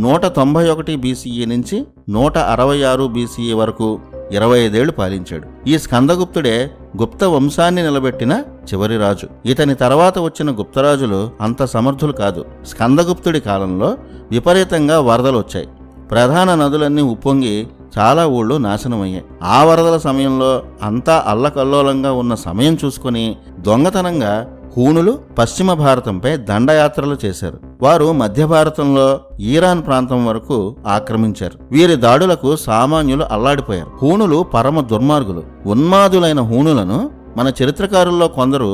191 BCE నుంచి 166 BCE వరకు 25 ఏళ్లు పాలించాడు. ఈ స్కందగుప్తుడే గుప్త వంశాన్ని నిలబెట్టిన చివరి రాజు. ఇతని తర్వాత వచ్చిన గుప్తరాజులు అంత సమర్థులు కాదు. స్కందగుప్తుడి కాలంలో విపరీతంగా వరదలు వచ్చాయి. ప్రధాన నదులన్నీ ఉప్పొంగి చాలా ఊళ్ళు నాశనమయ్యాయి. ఆ వరదల సమయంలో అంతా అల్లకల్లోలంగా ఉన్న సమయం చూసుకుని దొంగతనంగా హూణులు పశ్చిమ భారతంపై దండయాత్రలు చేశారు. వారు మధ్య భారతంలో ఈరాన్ ప్రాంతం వరకు ఆక్రమించారు. వీరి దాడులకు సామాన్యులు అల్లాడిపోయారు. హూణులు పరమ దుర్మార్గులు. ఉన్మాదులైన హూణులను మన చరిత్రకారుల్లో కొందరు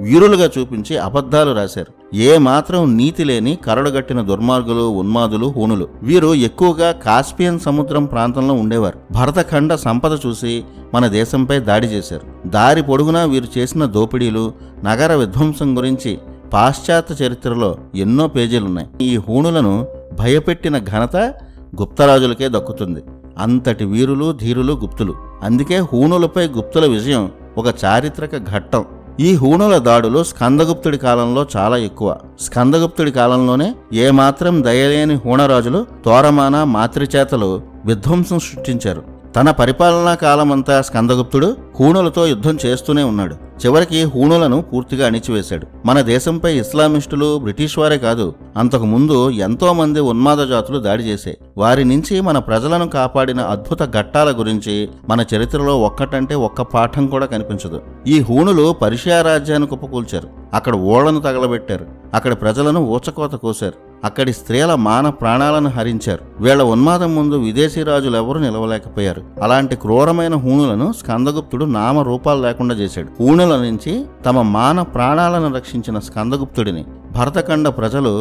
వీరులుగా చూపించి అబద్ధాలు రాశారు. ఏ మాత్రం నీతి లేని కరడుగట్టిన దుర్మార్గులు, ఉన్మాదులు హూణులు. వీరు ఎక్కువగా కాస్పియన్ సముద్రం ప్రాంతంలో ఉండేవారు. భరతఖండ సంపద చూసి మన దేశంపై దాడి చేశారు. దారి పొడుగునా వీరు చేసిన దోపిడీలు, నగర విధ్వంసం గురించి పాశ్చాత్య చరిత్రలో ఎన్నో పేజీలున్నాయి. ఈ హూణులను భయపెట్టిన ఘనత గుప్తరాజులకే దక్కుతుంది. అంతటి వీరులు, ధీరులు గుప్తులు. అందుకే హూణులపై గుప్తుల విజయం ఒక చారిత్రక ఘట్టం. ఈ హూణుల దాడులు స్కందగుప్తుడి కాలంలో చాలా ఎక్కువ. స్కందగుప్తుడి కాలంలోనే ఏమాత్రం దయలేని హూణరాజులు తోరమాన, మాత్రిచేతలు విధ్వంసం సృష్టించారు. తన పరిపాలనా కాలమంతా స్కందగుప్తుడు హూణులతో యుద్ధం చేస్తూనే ఉన్నాడు. చివరికి హూణులను పూర్తిగా అణిచివేశాడు. మన దేశంపై ఇస్లామిస్టులు, బ్రిటిష్ వారే కాదు, అంతకు ముందు ఎంతో మంది ఉన్మాద జాతులు దాడి చేశాయి. వారి నుంచి మన ప్రజలను కాపాడిన అద్భుత ఘట్టాల గురించి మన చరిత్రలో ఒక్కటంటే ఒక్క పాఠం కూడా కనిపించదు. ఈ హూణులు పర్షియా రాజ్యాన్ని కుప్పకూల్చారు. అక్కడ ఓళ్లను తగలబెట్టారు. అక్కడి ప్రజలను ఊచకోత కోశారు. అక్కడి స్త్రీల మాన ప్రాణాలను హరించారు. వీళ్ల ఉన్మాదం ముందు విదేశీ రాజులెవరూ నిలవలేకపోయారు. అలాంటి క్రూరమైన హూణులను స్కందగుప్తుడు నామరూపాలు లేకుండా చేశాడు. హూణుల నుంచి తమ మాన ప్రాణాలను రక్షించిన స్కందగుప్తుడిని భరతఖండ ప్రజలు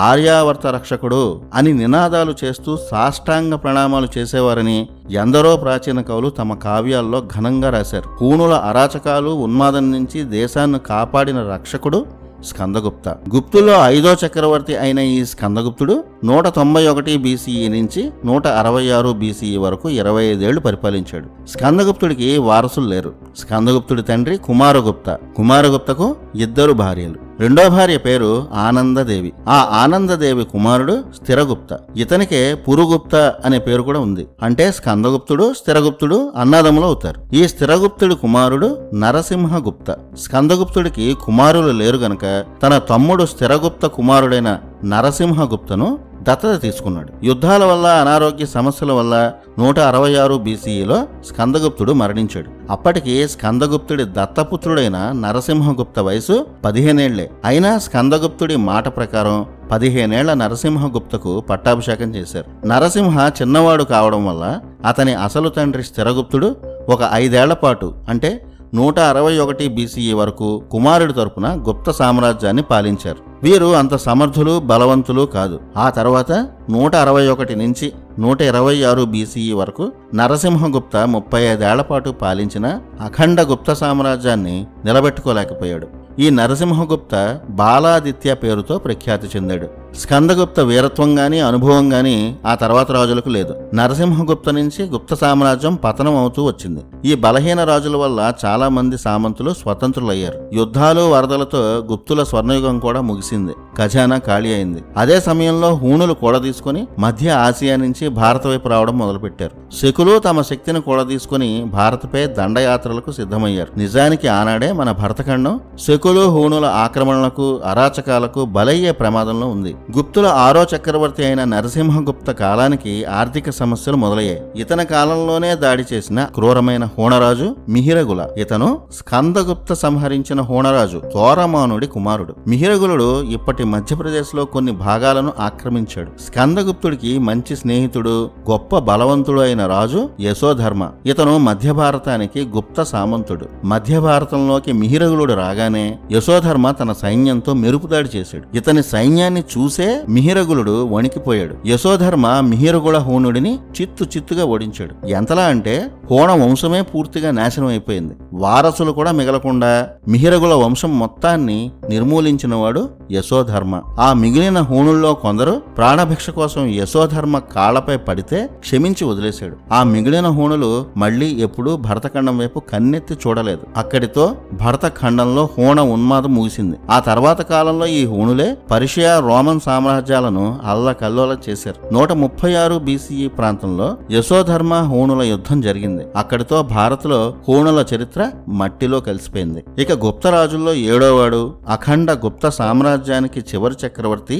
ఆర్యావర్త రక్షకుడు అని నినాదాలు చేస్తూ సాష్టాంగ ప్రణామాలు చేసేవారని ఎందరో ప్రాచీన కవులు తమ కావ్యాల్లో ఘనంగా రాశారు. హూణుల అరాచకాలు, ఉన్మాదం నుంచి దేశాన్ని కాపాడిన రక్షకుడు స్కందగుప్త. గుప్తుల్లో 5వ చక్రవర్తి అయిన ఈ స్కందగుప్తుడు 191 BCE నుంచి 166 BCE వరకు 25 ఏళ్లు పరిపాలించాడు. స్కందగుప్తుడికి వారసులు లేరు. స్కందగుప్తుడి తండ్రి కుమారగుప్త. కుమారగుప్తకు 2 భార్యలు. రెండో భార్య పేరు ఆనందదేవి. ఆ ఆనందదేవి కుమారుడు స్థిరగుప్త. ఇతనికే పురుగుప్త అనే పేరు కూడా ఉంది. అంటే స్కందగుప్తుడు, స్థిరగుప్తుడు అన్నదమ్ములు అవుతారు. ఈ స్థిరగుప్తుడి కుమారుడు నరసింహగుప్త. స్కందగుప్తుడికి కుమారులు లేరు గనక తన తమ్ముడు స్థిరగుప్త కుమారుడైన నరసింహగుప్తను దత్తత తీసుకున్నాడు. యుద్ధాల వల్ల, అనారోగ్య సమస్యల వల్ల 166 BCEలో స్కందగుప్తుడు మరణించాడు. అప్పటికి స్కందగుప్తుడి దత్తపుత్రుడైన నరసింహగుప్త వయసు 15 ఏళ్లే. అయినా స్కందగుప్తుడి మాట ప్రకారం 15 ఏళ్ల నరసింహగుప్తకు పట్టాభిషేకం చేశారు. నరసింహ చిన్నవాడు కావడం వల్ల అతని అసలు తండ్రి స్థిరగుప్తుడు ఒక 5 ఏళ్ల పాటు అంటే 161 BCE వరకు కుమారుడి తరపున గుప్త సామ్రాజ్యాన్ని పాలించారు. వీరు అంత సమర్థులు, బలవంతులు కాదు. ఆ తర్వాత 161 నుంచి 126 BCE వరకు నరసింహగుప్త 35 ఏళ్ల పాటు పాలించిన అఖండ గుప్త సామ్రాజ్యాన్ని నిలబెట్టుకోలేకపోయాడు. ఈ నరసింహగుప్త బాలాదిత్య పేరుతో ప్రఖ్యాతి చెందాడు. స్కందగుప్త వీరత్వం గాని, అనుభవం గాని ఆ తర్వాత రాజులకు లేదు. నరసింహగుప్త నుంచి గుప్త సామ్రాజ్యం పతనం అవుతూ వచ్చింది. ఈ బలహీన రాజుల వల్ల చాలా మంది సామంతులు స్వతంత్రులయ్యారు. యుద్ధాలు, వరదలతో గుప్తుల స్వర్ణయుగం కూడా ముగిసింది. ఖజానా ఖాళీ అయింది. అదే సమయంలో హూణులు కూడదీసుకుని మధ్య ఆసియా నుంచి భారత వైపు రావడం మొదలుపెట్టారు. శకులు తమ శక్తిని కూడదీసుకుని భారత్పై దండయాత్రలకు సిద్ధమయ్యారు. నిజానికి ఆనాడే మన భరతఖండం శకులు, హూణుల ఆక్రమణలకు, అరాచకాలకు బలయ్యే ప్రమాదంలో ఉంది. గుప్తుల 6వ చక్రవర్తి అయిన నరసింహగుప్త కాలానికి ఆర్థిక సమస్యలు మొదలయ్యాయి. ఇతని కాలంలోనే దాడి చేసిన క్రూరమైన హోణరాజు మిహిరగుల. ఇతను స్కందగుప్త సంహరించిన హోణరాజు తోరమానుడి కుమారుడు. మిహిరగులుడు ఇప్పటి మధ్యప్రదేశ్ లో కొన్ని భాగాలను ఆక్రమించాడు. స్కందగుప్తుడికి మంచి స్నేహితుడు, గొప్ప బలవంతుడు అయిన రాజు యశోధర్మ. ఇతను మధ్య భారతానికి గుప్త సామంతుడు. మధ్య భారతంలోకి మిహిరగులుడు రాగానే యశోధర్మ తన సైన్యంతో మెరుపుదాడి చేశాడు. ఇతని సైన్యాన్ని చూసే మిహిరగులుడు వణికిపోయాడు. యశోధర్మ మిహిరగుల హోణుడిని చిత్తుగా ఓడించాడు. ఎంతలా అంటే హోణ వంశమే పూర్తిగా నాశనం అయిపోయింది. వారసులు కూడా మిగలకుండా మిహిరగుల వంశం మొత్తాన్ని నిర్మూలించినవాడు యశోధర్మ. ఆ మిగిలిన హోణుల్లో కొందరు ప్రాణభిక్ష కోసం యశోధర్మ కాళ్లపై పడితే క్షమించి వదిలేశాడు. ఆ మిగిలిన హోణులు మళ్లీ ఎప్పుడూ భరతఖండం వైపు కన్నెత్తి చూడలేదు. అక్కడితో భరతఖండంలో హోణ ఉన్మాదం ముగిసింది. ఆ తర్వాత కాలంలో ఈ హోణులే పర్షియా, రోమన్ సామ్రాజ్యాలను అల్లకల్లోల చేశారు. 136 BCE ప్రాంతంలో యశోధర్మ హోణుల యుద్ధం జరిగింది. అక్కడితో భారత్లో హోణుల చరిత్ర మట్టిలో కలిసిపోయింది. ఇక గుప్త రాజుల్లో 7వవాడు, అఖండ గుప్త సామ్రాజ్యానికి చివరి చక్రవర్తి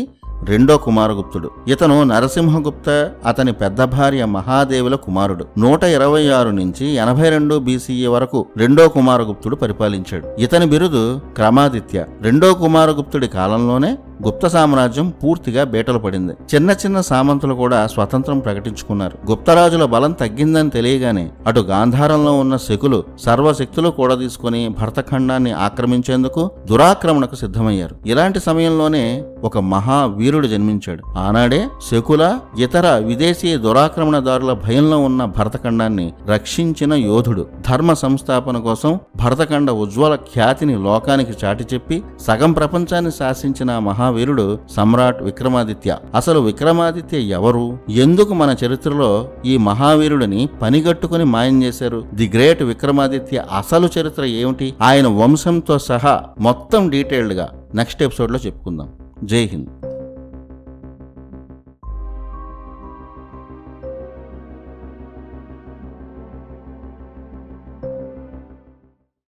రెండో కుమారగుప్తుడు. ఇతను నరసింహగుప్త, అతని పెద్ద భార్య మహాదేవుల కుమారుడు. 126 నుంచి 82 BCE వరకు రెండో కుమారగుప్తుడు పరిపాలించాడు. ఇతని బిరుదు క్రమాదిత్య. రెండో కుమారగుప్తుడి కాలంలోనే గుప్త సామ్రాజ్యం పూర్తిగా బేటలు పడింది. చిన్న సామంతులు కూడా స్వతంత్రం ప్రకటించుకున్నారు. గుప్తరాజుల బలం తగ్గిందని తెలియగానే అటు గాంధారంలో ఉన్న శకులు సర్వశక్తులు కూడా తీసుకుని భరతఖండాన్ని ఆక్రమించేందుకు దురాక్రమణకు సిద్ధమయ్యారు. ఇలాంటి సమయంలోనే ఒక మహావీరుడు జన్మించాడు. ఆనాడే శకుల, ఇతర విదేశీ దురాక్రమణదారుల భయంలో ఉన్న భరతఖండాన్ని రక్షించిన యోధుడు. ధర్మ సంస్థాపన కోసం భరతఖండ ఉజ్వల ఖ్యాతిని లోకానికి చాటి చెప్పి సగం ప్రపంచాన్ని శాసించిన మహావీరుడు సమ్రాట్ విక్రమాదిత్య. అసలు విక్రమాదిత్య ఎవరు, ఎందుకు మన చరిత్రలో ఈ మహావీరుడిని పనిగట్టుకుని మాయం చేశారు, ది గ్రేట్ విక్రమాదిత్య అసలు చరిత్ర ఏమిటి, ఆయన వంశంతో సహా మొత్తం డీటెయిల్డ్ గా నెక్స్ట్ ఎపిసోడ్ లో చెప్పుకుందాం. జై హింద్.